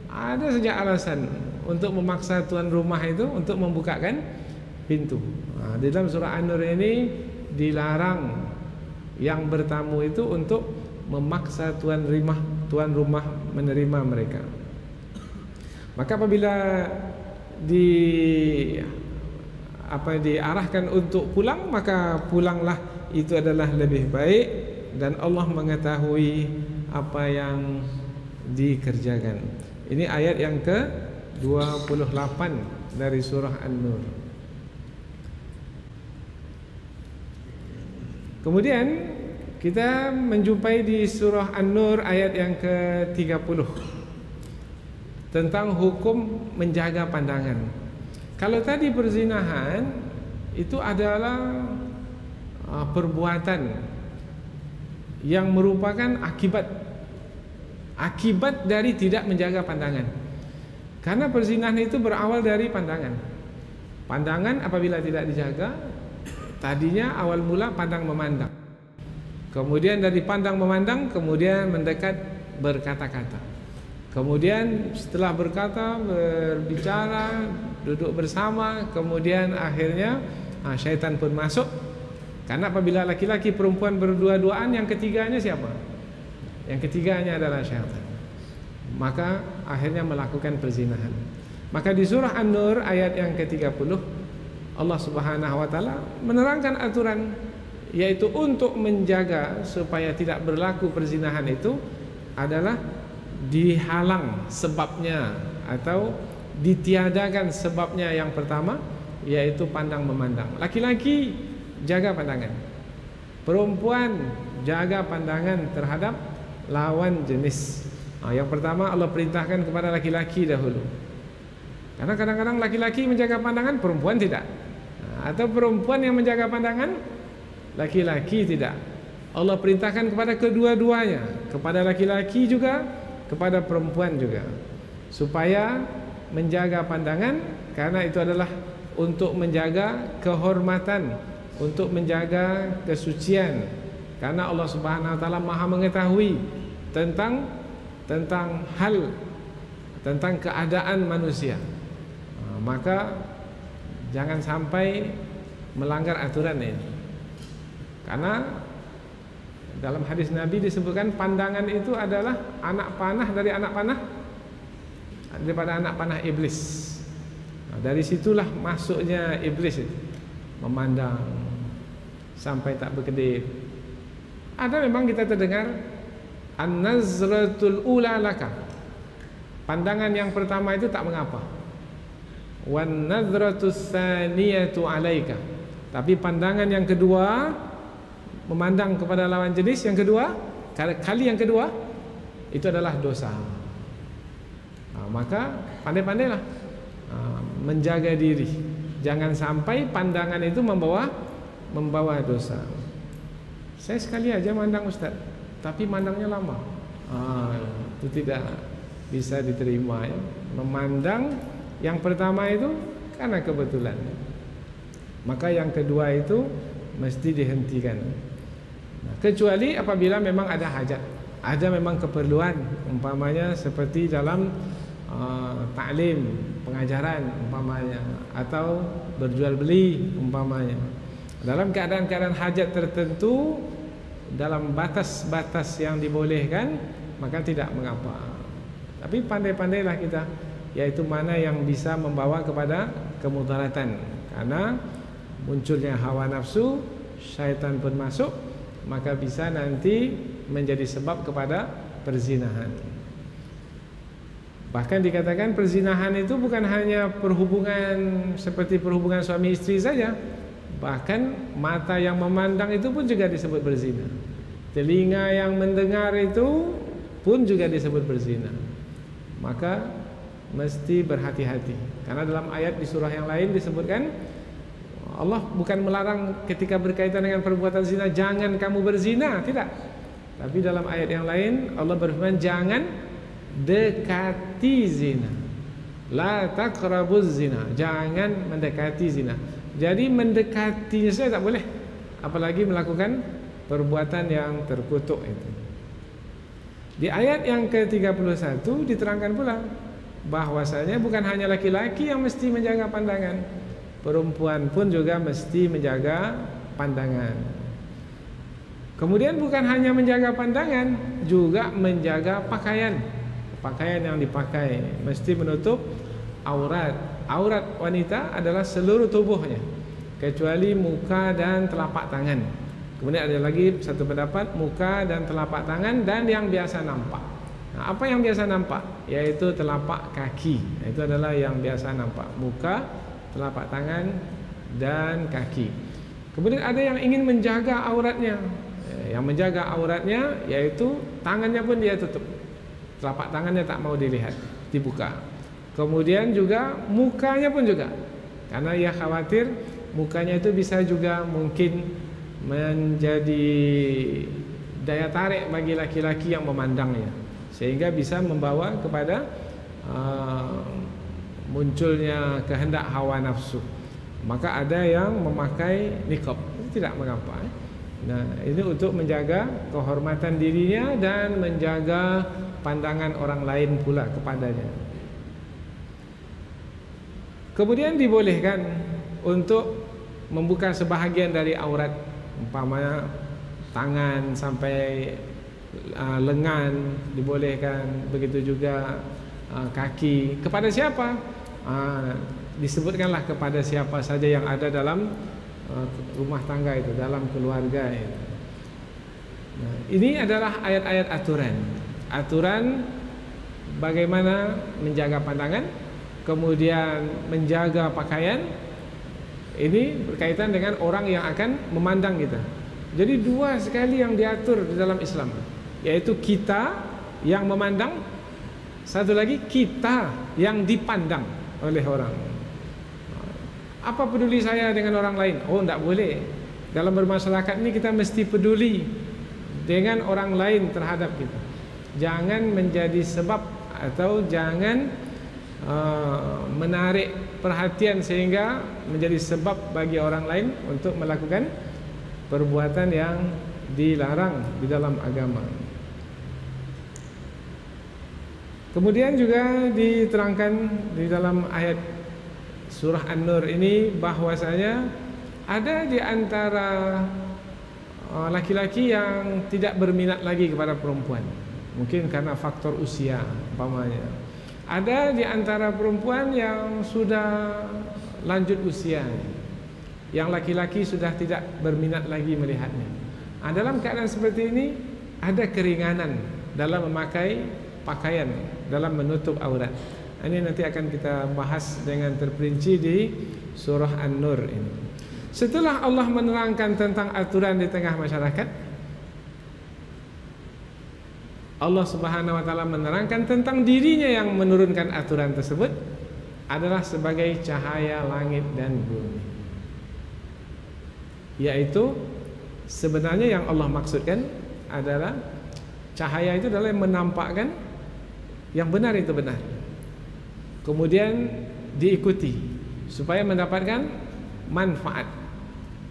Ada saja alasan untuk memaksa tuan rumah itu untuk membukakan pintu. Nah, di dalam surah An-Nur ini dilarang yang bertamu itu untuk memaksa tuan rumah menerima mereka. Maka apabila diarahkan untuk pulang, maka pulanglah, itu adalah lebih baik, dan Allah mengetahui apa yang dikerjakan. Ini ayat yang ke-28 dari surah An-Nur. Kemudian kita menjumpai di surah An-Nur ayat yang ke-30 tentang hukum menjaga pandangan. Kalau tadi perzinahan itu adalah perbuatan yang merupakan akibat dari tidak menjaga pandangan. Karena perzinahan itu berawal dari pandangan. Pandangan apabila tidak dijaga, tadinya awal mula pandang memandang. Kemudian dari pandang memandang, kemudian mendekat berkata-kata. Kemudian setelah berbicara, duduk bersama, kemudian akhirnya syaitan pun masuk. Karena apabila laki-laki perempuan berdua-duaan, yang ketiganya siapa? Yang ketiganya adalah syaitan. Maka akhirnya melakukan perzinahan. Maka di surah An-Nur ayat yang ke-30 Allah Subhanahu wa taala menerangkan aturan, yaitu untuk menjaga supaya tidak berlaku perzinahan itu adalah dihalang sebabnya atau ditiadakan sebabnya. Yang pertama yaitu pandang memandang. Laki-laki jaga pandangan, perempuan jaga pandangan terhadap lawan jenis. Yang pertama Allah perintahkan kepada laki-laki dahulu, karena kadang-kadang laki-laki menjaga pandangan, perempuan tidak, atau perempuan yang menjaga pandangan, laki-laki tidak. Allah perintahkan kepada kedua-duanya, kepada laki-laki juga, kepada perempuan juga, supaya menjaga pandangan, karena itu adalah untuk menjaga kehormatan, untuk menjaga kesucian. Karena Allah Subhanahu wa taala Maha mengetahui tentang keadaan manusia. Maka jangan sampai melanggar aturan ini. Karena dalam hadis Nabi disebutkan pandangan itu adalah anak panah daripada anak panah iblis. Dari situlah masuknya iblis itu, memandang sampai tak berkedip. Ada memang kita terdengar an-nazratul ula laka, pandangan yang pertama itu tak mengapa, wan nazratus tsaniyatu alaika, tapi pandangan yang kedua, memandang kepada lawan jenis yang kedua, kali yang kedua, itu adalah dosa. Maka pandai-pandailah menjaga diri, jangan sampai pandangan itu membawa dosa. Saya sekali aja mandang Ustaz, tapi mandangnya lama. Itu tidak bisa diterima ya. Memandang yang pertama itu karena kebetulan, maka yang kedua itu mesti dihentikan. Kecuali apabila memang ada hajat, ada memang keperluan, umpamanya seperti dalam taklim, pengajaran umpamanya, atau berjual beli umpamanya. Dalam keadaan-keadaan hajat tertentu, dalam batas-batas yang dibolehkan, maka tidak mengapa. Tapi pandai-pandailah kita, yaitu mana yang bisa membawa kepada kemudaratan. Karena munculnya hawa nafsu, syaitan pun masuk, maka bisa nanti menjadi sebab kepada perzinahan. Bahkan dikatakan perzinahan itu bukan hanya perhubungan seperti perhubungan suami istri saja. Bahkan mata yang memandang itu pun juga disebut berzina. Telinga yang mendengar itu pun juga disebut berzina. Maka mesti berhati-hati. Karena dalam ayat di surah yang lain disebutkan, Allah bukan melarang ketika berkaitan dengan perbuatan zina, jangan kamu berzina, tidak. Tapi dalam ayat yang lain Allah berfirman, jangan dekati zina. La taqrabuz zina, jangan mendekati zina. Jadi mendekatinya saja tak boleh, apalagi melakukan perbuatan yang terkutuk itu. Di ayat yang ke-31 diterangkan pula bahwasanya bukan hanya laki-laki yang mesti menjaga pandangan, perempuan pun juga mesti menjaga pandangan. Kemudian bukan hanya menjaga pandangan, juga menjaga pakaian. Pakaian yang dipakai mesti menutup aurat. Aurat wanita adalah seluruh tubuhnya, kecuali muka dan telapak tangan. Kemudian ada lagi satu pendapat, muka dan telapak tangan dan yang biasa nampak. Nah, apa yang biasa nampak? Yaitu telapak kaki. Itu adalah yang biasa nampak. Muka, telapak tangan dan kaki. Kemudian ada yang ingin menjaga auratnya. Yang menjaga auratnya yaitu tangannya pun dia tutup, telapak tangannya tak mau dilihat, dibuka. Kemudian juga mukanya pun juga, karena ia khawatir mukanya itu bisa juga mungkin menjadi daya tarik bagi laki-laki yang memandangnya, sehingga bisa membawa kepada munculnya kehendak hawa nafsu. Maka ada yang memakai niqab, tidak mengapa. Nah, ini untuk menjaga kehormatan dirinya dan menjaga pandangan orang lain pula kepadanya. Kemudian dibolehkan untuk membuka sebahagian dari aurat, umpamanya tangan sampai lengan dibolehkan, begitu juga kaki. Kepada siapa? Disebutkanlah kepada siapa saja yang ada dalam rumah tangga itu, dalam keluarga itu. Nah, ini adalah ayat-ayat aturan bagaimana menjaga pandangan, kemudian menjaga pakaian. Ini berkaitan dengan orang yang akan memandang kita. Jadi dua sekali yang diatur di dalam Islam, yaitu kita yang memandang, satu lagi kita yang dipandang oleh orang. Apa peduli saya dengan orang lain? Oh, tidak boleh. Dalam bermasyarakat ini kita mesti peduli dengan orang lain terhadap kita. Jangan menjadi sebab atau jangan menarik perhatian sehingga menjadi sebab bagi orang lain untuk melakukan perbuatan yang dilarang di dalam agama. Kemudian juga diterangkan di dalam ayat surah An-Nur ini bahwasanya ada di antara laki-laki yang tidak berminat lagi kepada perempuan, mungkin karena faktor usia umpamanya. Ada di antara perempuan yang sudah lanjut usia, yang laki-laki sudah tidak berminat lagi melihatnya. Dalam keadaan seperti ini ada keringanan dalam memakai pakaian, dalam menutup aurat. Ini nanti akan kita bahas dengan terperinci di surah An-Nur ini. Setelah Allah menerangkan tentang aturan di tengah masyarakat, Allah Subhanahu wa taala menerangkan tentang dirinya yang menurunkan aturan tersebut adalah sebagai cahaya langit dan bumi, yaitu Sebenarnya yang Allah maksudkan adalah cahaya itu adalah yang menampakkan yang benar itu benar, kemudian diikuti supaya mendapatkan manfaat.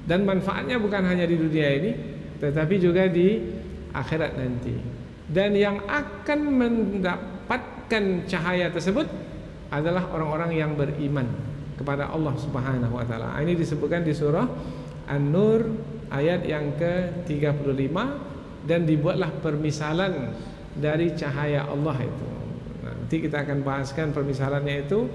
Dan manfaatnya bukan hanya di dunia ini, tetapi juga di akhirat nanti. Dan yang akan mendapatkan cahaya tersebut adalah orang-orang yang beriman kepada Allah Subhanahu wa taala. Ini disebutkan di surah An-Nur ayat yang ke-35, dan dibuatlah permisalan dari cahaya Allah itu. Nanti kita akan bahaskan permisalannya itu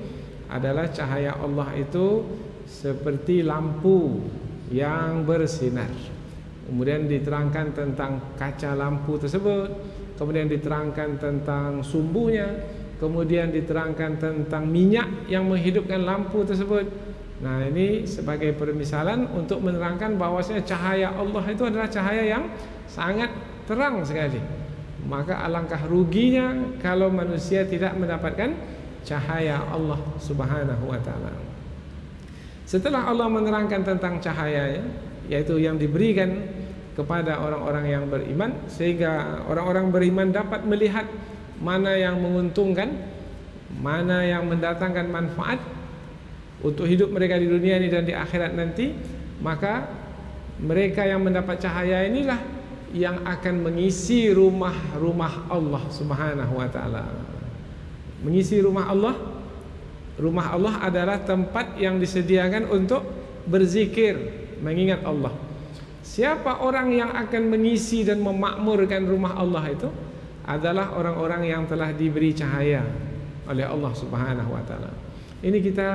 adalah cahaya Allah itu seperti lampu yang bersinar. Kemudian diterangkan tentang kaca lampu tersebut, kemudian diterangkan tentang sumbunya, kemudian diterangkan tentang minyak yang menghidupkan lampu tersebut. Nah, ini sebagai permisalan untuk menerangkan bahwasanya cahaya Allah itu adalah cahaya yang sangat terang sekali. Maka alangkah ruginya kalau manusia tidak mendapatkan cahaya Allah Subhanahu wa taala. Setelah Allah menerangkan tentang cahayanya, yaitu yang diberikan kepada orang-orang yang beriman, sehingga orang-orang beriman dapat melihat mana yang menguntungkan, mana yang mendatangkan manfaat untuk hidup mereka di dunia ini dan di akhirat nanti, maka mereka yang mendapat cahaya inilah yang akan mengisi rumah-rumah Allah Subhanahu wa taala. Mengisi rumah Allah. Rumah Allah adalah tempat yang disediakan untuk berzikir, mengingat Allah. Siapa orang yang akan mengisi dan memakmurkan rumah Allah itu adalah orang-orang yang telah diberi cahaya oleh Allah Subhanahu wa taala. Ini kita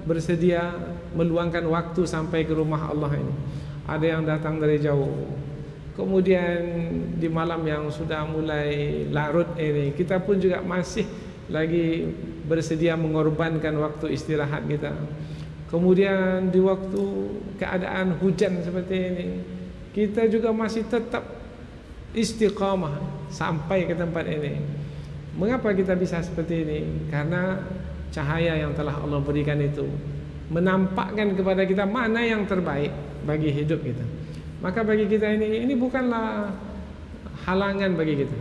bersedia meluangkan waktu sampai ke rumah Allah ini. Ada yang datang dari jauh. Kemudian di malam yang sudah mulai larut ini, kita pun juga masih lagi bersedia mengorbankan waktu istirahat kita. Kemudian di waktu keadaan hujan seperti ini, kita juga masih tetap istiqamah sampai ke tempat ini. Mengapa kita bisa seperti ini? Karena cahaya yang telah Allah berikan itu menampakkan kepada kita mana yang terbaik bagi hidup kita. Maka bagi kita ini bukanlah halangan bagi kita.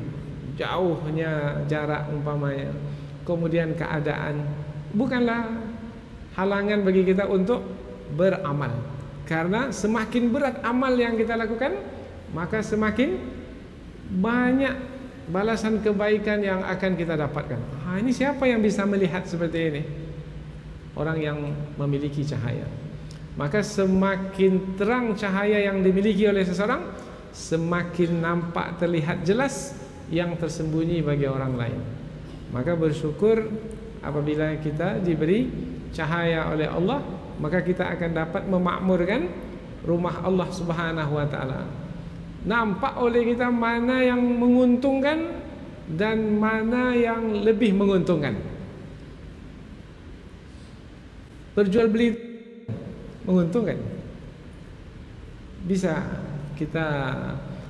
Jauhnya jarak umpamanya, kemudian keadaan, bukanlah halangan bagi kita untuk beramal. Karena semakin berat amal yang kita lakukan, maka semakin banyak balasan kebaikan yang akan kita dapatkan. Ini siapa yang bisa melihat seperti ini? Orang yang memiliki cahaya. Maka semakin terang cahaya yang dimiliki oleh seseorang, semakin nampak terlihat jelas yang tersembunyi bagi orang lain. Maka bersyukur apabila kita diberi cahaya oleh Allah, maka kita akan dapat memakmurkan rumah Allah Subhanahu wa taala. Nampak oleh kita mana yang menguntungkan dan mana yang lebih menguntungkan. Berjual beli menguntungkan. Bisa kita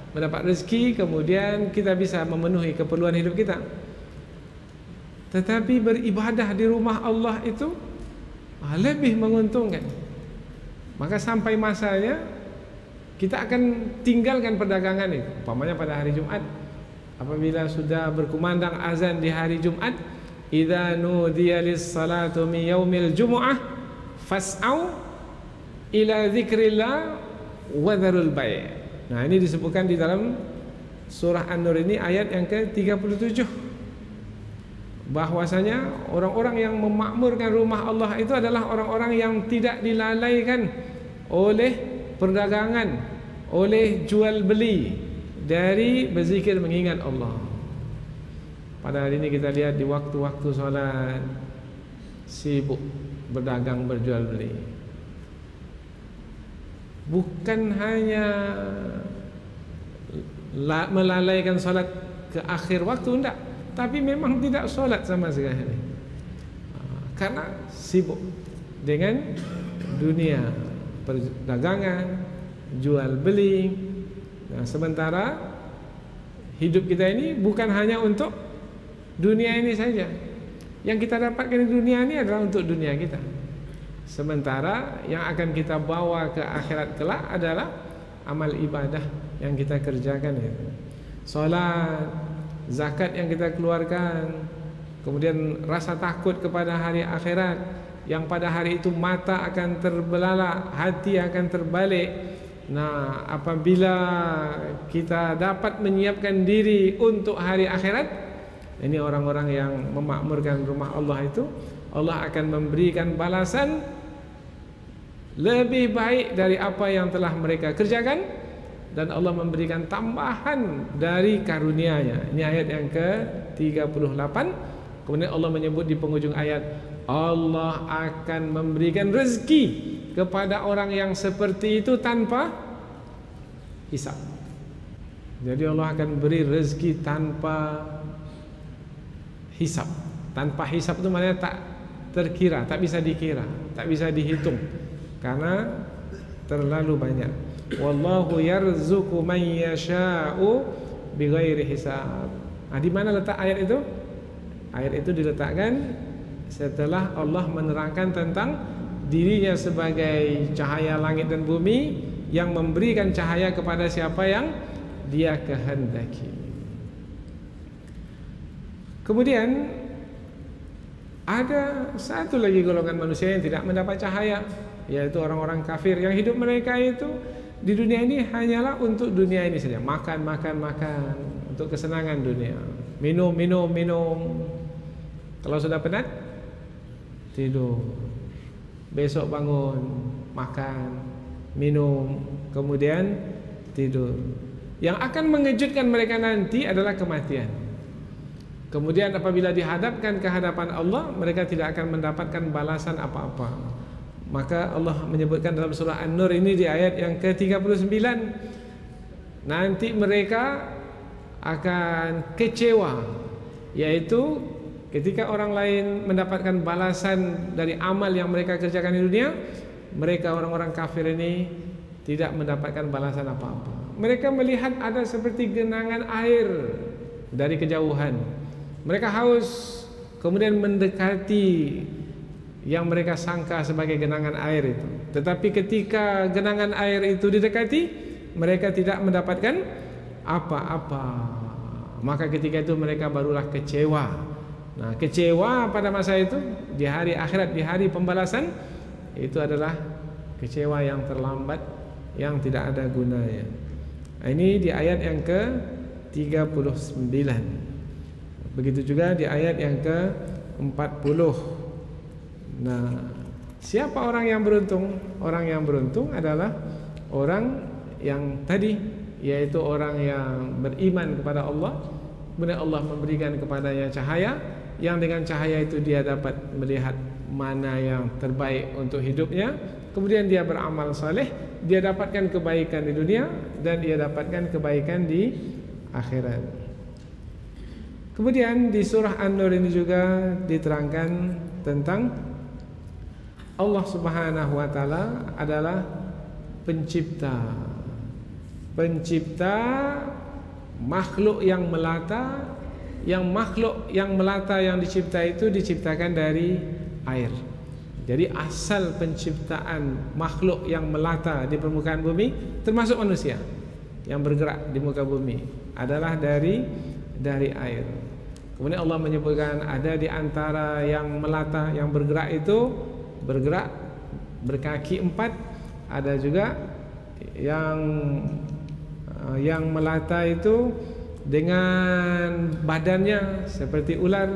mendapat rezeki, kemudian kita bisa memenuhi keperluan hidup kita. Tetapi beribadah di rumah Allah itu lebih menguntungkan. Maka sampai masanya kita akan tinggalkan perdagangan itu. Umpamanya pada hari Jumat, apabila sudah berkumandang azan di hari Jumat, idza nudiya lis-salatu min yaumil jumu'ah fas'au ila dzikrillah wa dzarul bai'. Nah, ini disebutkan di dalam surah An-Nur ini ayat yang ke-37. Bahwasanya orang-orang yang memakmurkan rumah Allah itu adalah orang-orang yang tidak dilalaikan oleh perdagangan, oleh jual beli, dari berzikir mengingat Allah. Pada hari ini kita lihat di waktu-waktu sholat sibuk berdagang, berjual beli. Bukan hanya melalaikan sholat ke akhir waktu, enggak, tapi memang tidak sholat sama sekali karena sibuk dengan dunia, perdagangan, jual beli. Nah, sementara hidup kita ini bukan hanya untuk dunia ini saja. Yang kita dapatkan di dunia ini adalah untuk dunia kita. Sementara yang akan kita bawa ke akhirat kelak adalah amal ibadah yang kita kerjakan itu. Solat, zakat yang kita keluarkan, kemudian rasa takut kepada hari akhirat, yang pada hari itu mata akan terbelalak, hati akan terbalik. Nah, apabila kita dapat menyiapkan diri untuk hari akhirat, ini orang-orang yang memakmurkan rumah Allah itu, Allah akan memberikan balasan lebih baik dari apa yang telah mereka kerjakan, dan Allah memberikan tambahan dari karunia-Nya. Ini ayat yang ke-38. Kemudian Allah menyebut di penghujung ayat, Allah akan memberikan rezeki kepada orang yang seperti itu tanpa hisab. Jadi Allah akan beri rezeki tanpa hisab. Tanpa hisab itu maknanya tak terkira, tak bisa dikira, tak bisa dihitung, karena terlalu banyak. Wallahu yarzuqu man yasha'u bighairi hisab. Nah, di mana letak ayat itu? Ayat itu diletakkan setelah Allah menerangkan tentang dirinya sebagai cahaya langit dan bumi, yang memberikan cahaya kepada siapa yang Dia kehendaki. Kemudian ada satu lagi golongan manusia yang tidak mendapat cahaya, yaitu orang-orang kafir yang hidup mereka itu di dunia ini hanyalah untuk dunia ini saja. Makan, makan, makan, untuk kesenangan dunia. Minum, minum, minum. Kalau sudah penat, tidur. Besok bangun, makan, minum, kemudian tidur. Yang akan mengejutkan mereka nanti adalah kematian. Kemudian apabila dihadapkan ke hadapan Allah, mereka tidak akan mendapatkan balasan apa-apa. Maka Allah menyebutkan dalam surah An-Nur ini di ayat yang ke-39, nanti mereka akan kecewa, yaitu ketika orang lain mendapatkan balasan dari amal yang mereka kerjakan di dunia, mereka orang-orang kafir ini tidak mendapatkan balasan apa-apa. Mereka melihat ada seperti genangan air dari kejauhan. Mereka haus, kemudian mendekati yang mereka sangka sebagai genangan air itu. Tetapi ketika genangan air itu didekati, mereka tidak mendapatkan apa-apa. Maka ketika itu mereka barulah kecewa. Nah, kecewa pada masa itu, di hari akhirat, di hari pembalasan, itu adalah kecewa yang terlambat, yang tidak ada gunanya. Nah, ini di ayat yang ke-39. Begitu juga di ayat yang ke-40. Nah, siapa orang yang beruntung? Orang yang beruntung adalah orang yang tadi, yaitu orang yang beriman kepada Allah. Kemudian Allah memberikan kepadanya cahaya, yang dengan cahaya itu dia dapat melihat mana yang terbaik untuk hidupnya. Kemudian dia beramal saleh, dia dapatkan kebaikan di dunia, dan dia dapatkan kebaikan di akhirat. Kemudian di surah An-Nur ini juga diterangkan tentang Allah Subhanahu wa taala adalah pencipta. Pencipta makhluk yang melata, yang makhluk yang melata yang dicipta itu diciptakan dari air. Jadi asal penciptaan makhluk yang melata di permukaan bumi, termasuk manusia yang bergerak di muka bumi, adalah dari air. Kemudian Allah menyebutkan ada di antara yang melata, yang bergerak itu bergerak berkaki 4, ada juga yang melata itu dengan badannya seperti ular,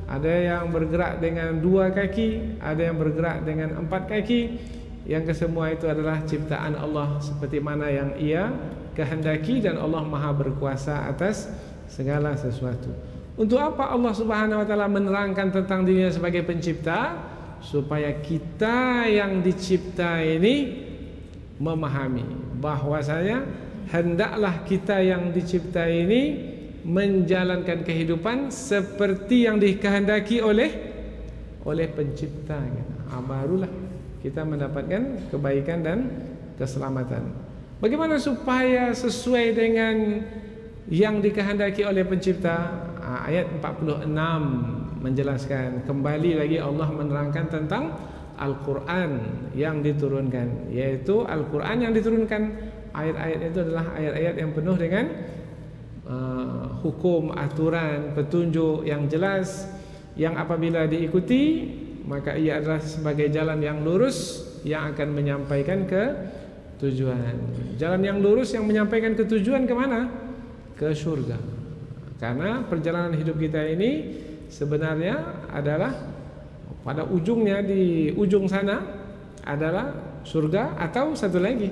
ada yang bergerak dengan 2 kaki, ada yang bergerak dengan 4 kaki. Yang kesemua itu adalah ciptaan Allah seperti mana yang Ia kehendaki, dan Allah Maha berkuasa atas segala sesuatu. Untuk apa Allah Subhanahu wa taala menerangkan tentang dirinya sebagai pencipta? Supaya kita yang dicipta ini memahami bahwasanya hendaklah kita yang dicipta ini menjalankan kehidupan seperti yang dikehendaki oleh pencipta. Barulah kita mendapatkan kebaikan dan keselamatan. Bagaimana supaya sesuai dengan yang dikehendaki oleh pencipta? Ayat 46 menjelaskan. Kembali lagi Allah menerangkan tentang Al-Quran yang diturunkan, yaitu Al-Quran yang diturunkan ayat-ayat itu adalah ayat-ayat yang penuh dengan hukum, aturan, petunjuk yang jelas, yang apabila diikuti maka ia adalah sebagai jalan yang lurus yang akan menyampaikan ke tujuan. Jalan yang lurus yang menyampaikan ke tujuan kemana? Ke surga. Karena perjalanan hidup kita ini sebenarnya adalah pada ujungnya, di ujung sana adalah surga atau satu lagi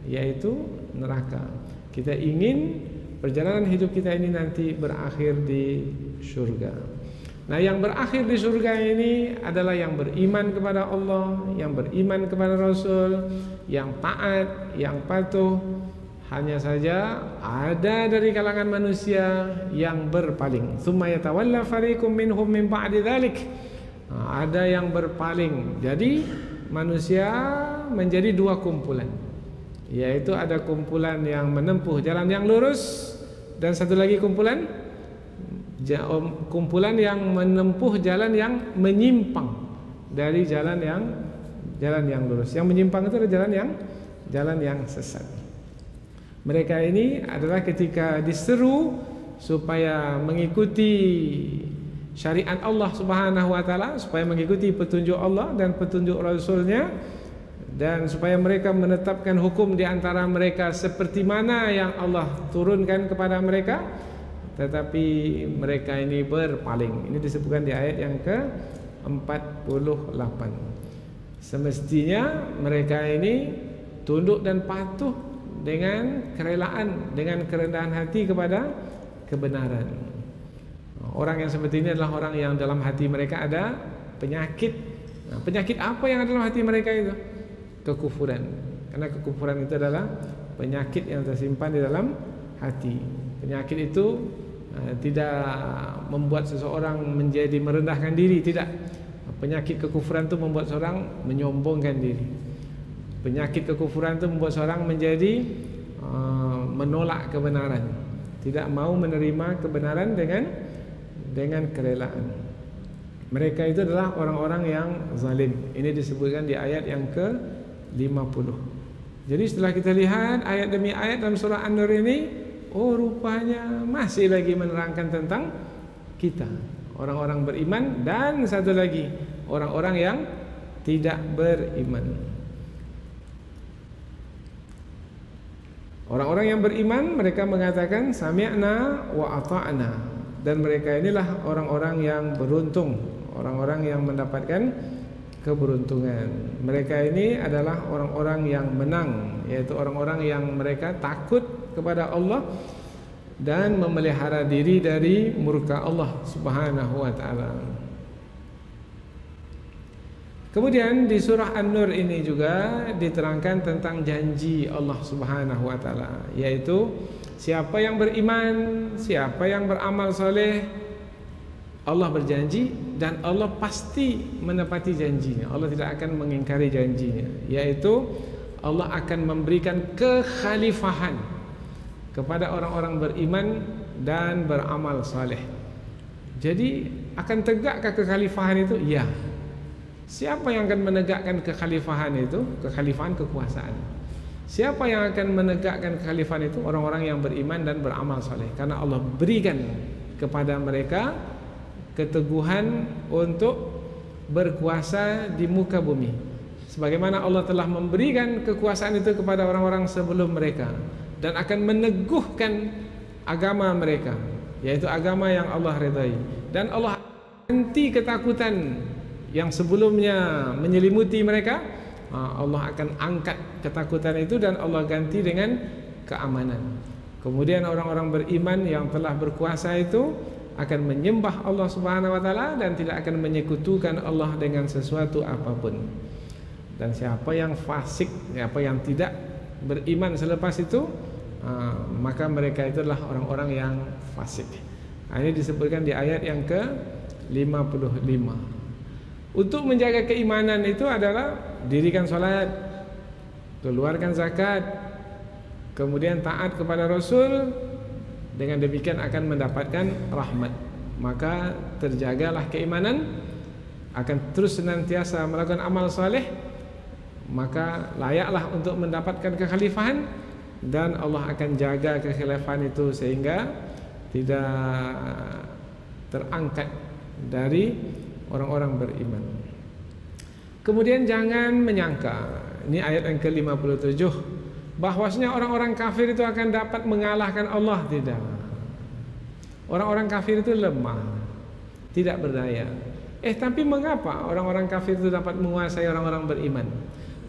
yaitu neraka. Kita ingin perjalanan hidup kita ini nanti berakhir di surga. Nah, yang berakhir di surga ini adalah yang beriman kepada Allah, yang beriman kepada Rasul, yang taat, yang patuh. Hanya saja ada dari kalangan manusia yang berpaling. Tsumma yatawalla fariqum minhum min ba'di dzalik. Ada yang berpaling. Jadi manusia menjadi dua kumpulan. Yaitu ada kumpulan yang menempuh jalan yang lurus dan satu lagi kumpulan yang menempuh jalan yang menyimpang dari jalan yang lurus. Yang menyimpang itu adalah jalan yang sesat. Mereka ini adalah ketika diseru supaya mengikuti syariat Allah Subhanahu wa taala, supaya mengikuti petunjuk Allah dan petunjuk Rasulnya, dan supaya mereka menetapkan hukum di antara mereka seperti mana yang Allah turunkan kepada mereka, tetapi mereka ini berpaling. Ini disebutkan di ayat yang ke-48. Semestinya mereka ini tunduk dan patuh dengan kerelaan, dengan kerendahan hati kepada kebenaran. Orang yang seperti ini adalah orang yang dalam hati mereka ada penyakit. Nah, penyakit apa yang ada dalam hati mereka itu? Kekufuran. Karena kekufuran itu adalah penyakit yang tersimpan di dalam hati. Penyakit itu tidak membuat seseorang menjadi merendahkan diri, tidak. Penyakit kekufuran itu membuat seorang menyombongkan diri. Penyakit kekufuran itu membuat seorang menjadi menolak kebenaran, tidak mau menerima kebenaran dengan kerelaan. Mereka itu adalah orang-orang yang zalim. Ini disebutkan di ayat yang ke-50. Jadi setelah kita lihat ayat demi ayat dalam surah An-Nur ini, oh rupanya masih lagi menerangkan tentang kita, orang-orang beriman, dan satu lagi orang-orang yang tidak beriman. Orang-orang yang beriman mereka mengatakan sami'na wa ata'na, dan mereka inilah orang-orang yang beruntung, orang-orang yang mendapatkan keberuntungan. Mereka ini adalah orang-orang yang menang, yaitu orang-orang yang mereka takut kepada Allah dan memelihara diri dari murka Allah Subhanahu wa taala. Kemudian di surah An-Nur ini juga diterangkan tentang janji Allah Subhanahu wa taala, yaitu siapa yang beriman, siapa yang beramal soleh, Allah berjanji dan Allah pasti menepati janjinya. Allah tidak akan mengingkari janjinya, yaitu Allah akan memberikan kekhalifahan kepada orang-orang beriman dan beramal soleh. Jadi akan tegakkah kekhalifahan itu? Ya. Siapa yang akan menegakkan kekhalifahan itu? Kekhalifahan kekuasaan. Siapa yang akan menegakkan kekhalifahan itu? Orang-orang yang beriman dan beramal soleh. Karena Allah berikan kepada mereka keteguhan untuk berkuasa di muka bumi, sebagaimana Allah telah memberikan kekuasaan itu kepada orang-orang sebelum mereka, dan akan meneguhkan agama mereka, yaitu agama yang Allah ridai. Dan Allah ganti ketakutan yang sebelumnya menyelimuti mereka, Allah akan angkat ketakutan itu dan Allah ganti dengan keamanan. Kemudian orang-orang beriman yang telah berkuasa itu akan menyembah Allah Subhanahu wa taala dan tidak akan menyekutukan Allah dengan sesuatu apapun. Dan siapa yang fasik, siapa yang tidak beriman selepas itu, maka mereka itu adalah orang-orang yang fasik. Ini disebutkan di ayat yang ke-55. Untuk menjaga keimanan itu adalah dirikan salat, keluarkan zakat, kemudian taat kepada Rasul. Dengan demikian akan mendapatkan rahmat. Maka terjagalah keimanan, akan terus senantiasa melakukan amal saleh, maka layaklah untuk mendapatkan kekhalifahan dan Allah akan jaga kekhilafan itu sehingga tidak terangkat dari orang-orang beriman. Kemudian jangan menyangka, ini ayat yang ke-57, bahwasanya orang-orang kafir itu akan dapat mengalahkan Allah. Tidak. Orang-orang kafir itu lemah, tidak berdaya. Tapi mengapa orang-orang kafir itu dapat menguasai orang-orang beriman?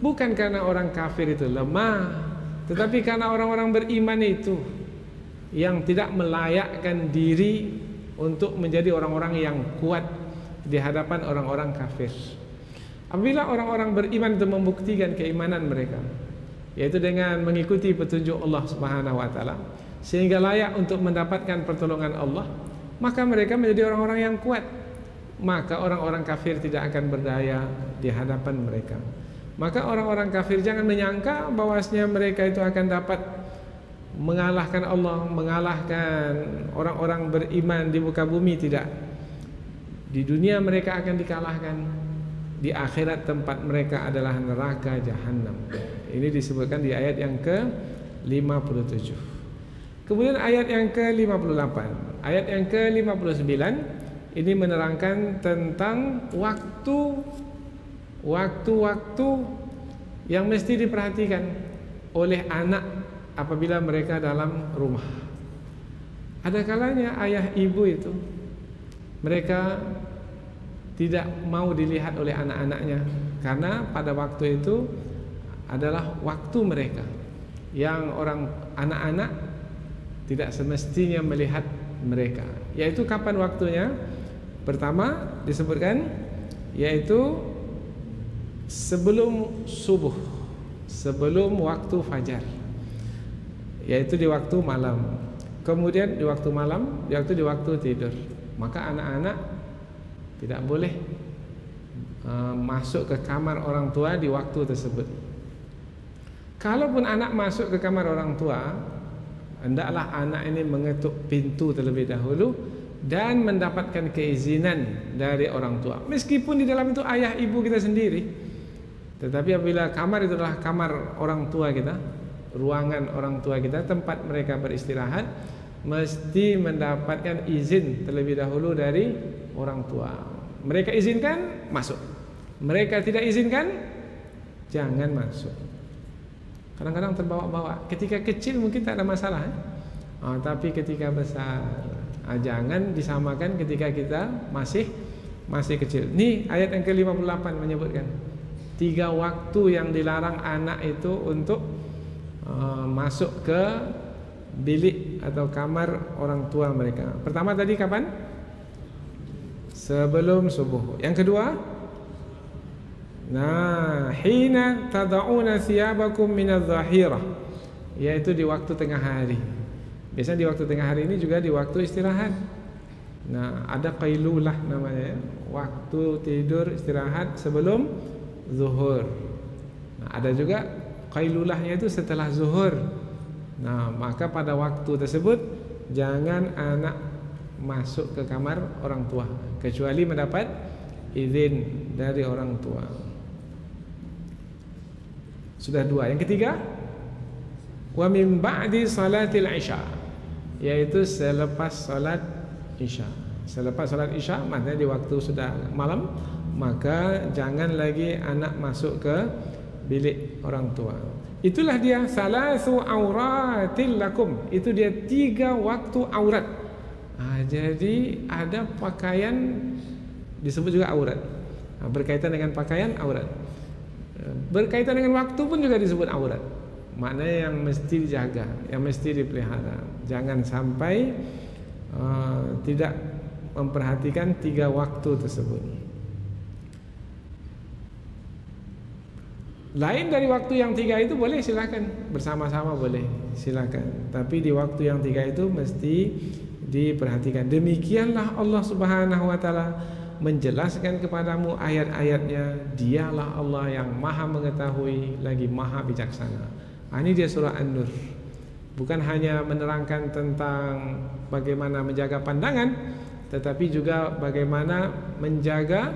Bukan karena orang kafir itu lemah, tetapi karena orang-orang beriman itu yang tidak melayakkan diri untuk menjadi orang-orang yang kuat di hadapan orang-orang kafir. Apabila orang-orang beriman itu membuktikan keimanan mereka, yaitu dengan mengikuti petunjuk Allah Subhanahu wa taala, sehingga layak untuk mendapatkan pertolongan Allah, maka mereka menjadi orang-orang yang kuat. Maka orang-orang kafir tidak akan berdaya di hadapan mereka. Maka orang-orang kafir jangan menyangka bahwasanya mereka itu akan dapat mengalahkan Allah, mengalahkan orang-orang beriman di muka bumi. Tidak. Di dunia mereka akan dikalahkan. Di akhirat tempat mereka adalah neraka jahanam. Ini disebutkan di ayat yang ke-57. Kemudian ayat yang ke-58, ayat yang ke-59 ini menerangkan tentang waktu-waktu yang mesti diperhatikan oleh anak apabila mereka dalam rumah. Ada kalanya ayah ibu itu mereka tidak mau dilihat oleh anak-anaknya, karena pada waktu itu adalah waktu mereka yang orang anak-anak tidak semestinya melihat mereka. Yaitu kapan waktunya? Pertama disebutkan yaitu sebelum subuh, sebelum waktu fajar, yaitu di waktu malam. Kemudian di waktu malam, yaitu di waktu tidur. Maka anak-anak tidak boleh masuk ke kamar orang tua di waktu tersebut. Kalaupun anak masuk ke kamar orang tua, hendaklah anak ini mengetuk pintu terlebih dahulu dan mendapatkan keizinan dari orang tua. Meskipun di dalam itu ayah ibu kita sendiri, tetapi apabila kamar itu adalah kamar orang tua kita, ruangan orang tua kita, tempat mereka beristirahat, mesti mendapatkan izin terlebih dahulu dari orang tua. Mereka izinkan, masuk. Mereka tidak izinkan, jangan masuk. Kadang-kadang terbawa-bawa. Ketika kecil mungkin tak ada masalah, tapi ketika besar, jangan disamakan ketika kita masih kecil. Nih ayat yang ke-58 menyebutkan 3 waktu yang dilarang anak itu untuk masuk ke bilik atau kamar orang tua mereka. Pertama tadi kapan? Sebelum subuh. Yang kedua, hina tad'una thiyabakum minadh-dhahirah, yaitu di waktu tengah hari. Biasanya di waktu tengah hari ini juga di waktu istirahat. Ada qailulah namanya, waktu tidur istirahat sebelum zuhur. Ada juga qailulahnya itu setelah zuhur. Maka pada waktu tersebut jangan anak masuk ke kamar orang tua kecuali mendapat izin dari orang tua. Sudah 2. Yang ketiga, wa min ba'di salatil isya, yaitu selepas salat isya. Selepas salat isya maknanya di waktu sudah malam, maka jangan lagi anak masuk ke bilik orang tua. Itulah dia salasu auratil lakum. Itu dia 3 waktu aurat. Jadi ada pakaian disebut juga aurat. Berkaitan dengan pakaian aurat. Berkaitan dengan waktu pun juga disebut aurat. Maknanya yang mesti dijaga, yang mesti dipelihara. Jangan sampai tidak memperhatikan 3 waktu tersebut. Lain dari waktu yang 3 itu boleh silakan, bersama-sama boleh silakan. Tapi di waktu yang 3 itu mesti diperhatikan. Demikianlah Allah Subhanahu wa taala menjelaskan kepadamu ayat-ayatnya. Dialah Allah yang maha mengetahui lagi maha bijaksana. Ini dia surah An-Nur. Bukan hanya menerangkan tentang bagaimana menjaga pandangan, tetapi juga bagaimana menjaga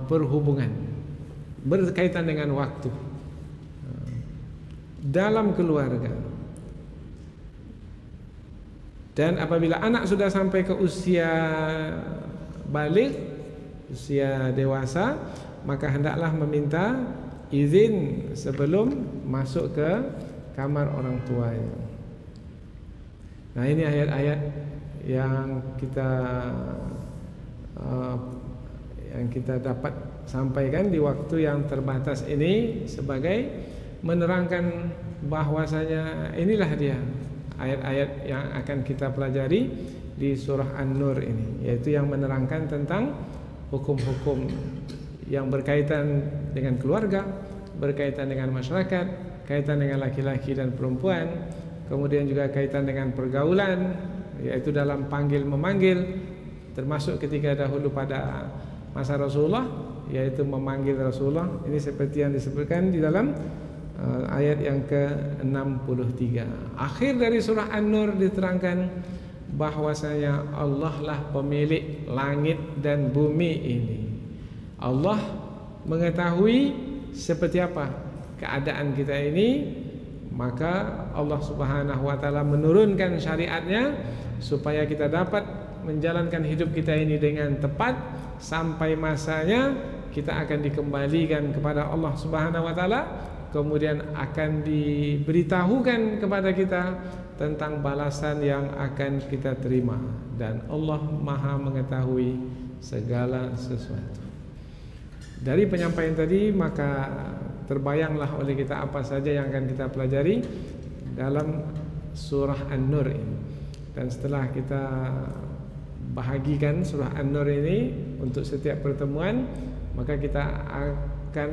perhubungan berkaitan dengan waktu. dalam keluarga. Dan apabila anak sudah sampai ke usia balik, usia dewasa, maka hendaklah meminta izin sebelum masuk ke kamar orang tuanya. Nah, ini ayat-ayat yang kita dapat sampaikan di waktu yang terbatas ini sebagai menerangkan bahwasanya inilah dia ayat-ayat yang akan kita pelajari di surah An-Nur ini, yaitu yang menerangkan tentang hukum-hukum yang berkaitan dengan keluarga, berkaitan dengan masyarakat, kaitan dengan laki-laki dan perempuan, kemudian juga kaitan dengan pergaulan, yaitu dalam panggil memanggil, termasuk ketika dahulu pada masa Rasulullah, yaitu memanggil Rasulullah. Ini seperti yang disebutkan di dalam ayat yang ke-63. Akhir dari surah An-Nur diterangkan bahwasanya Allah lah pemilik langit dan bumi ini. Allah mengetahui seperti apa keadaan kita ini, maka Allah Subhanahu wa taala menurunkan syariatnya supaya kita dapat menjalankan hidup kita ini dengan tepat sampai masanya kita akan dikembalikan kepada Allah Subhanahu wa taala, kemudian akan diberitahukan kepada kita tentang balasan yang akan kita terima, dan Allah Maha mengetahui segala sesuatu. Dari penyampaian tadi maka terbayanglah oleh kita apa saja yang akan kita pelajari dalam surah An-Nur ini. Dan setelah kita bahagikan surah An-Nur ini untuk setiap pertemuan, maka kita akan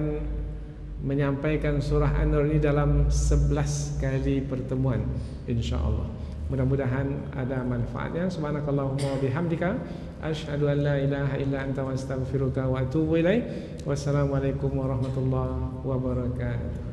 menyampaikan surah An-Nur ini dalam 11 kali pertemuan, insyaallah. Mudah-mudahan ada manfaatnya. Subhanakallahumma wa bihamdika asyhadu an la ilaha illa anta wa astaghfiruka wa atubu ilaik. Wassalamualaikum warahmatullahi wabarakatuh.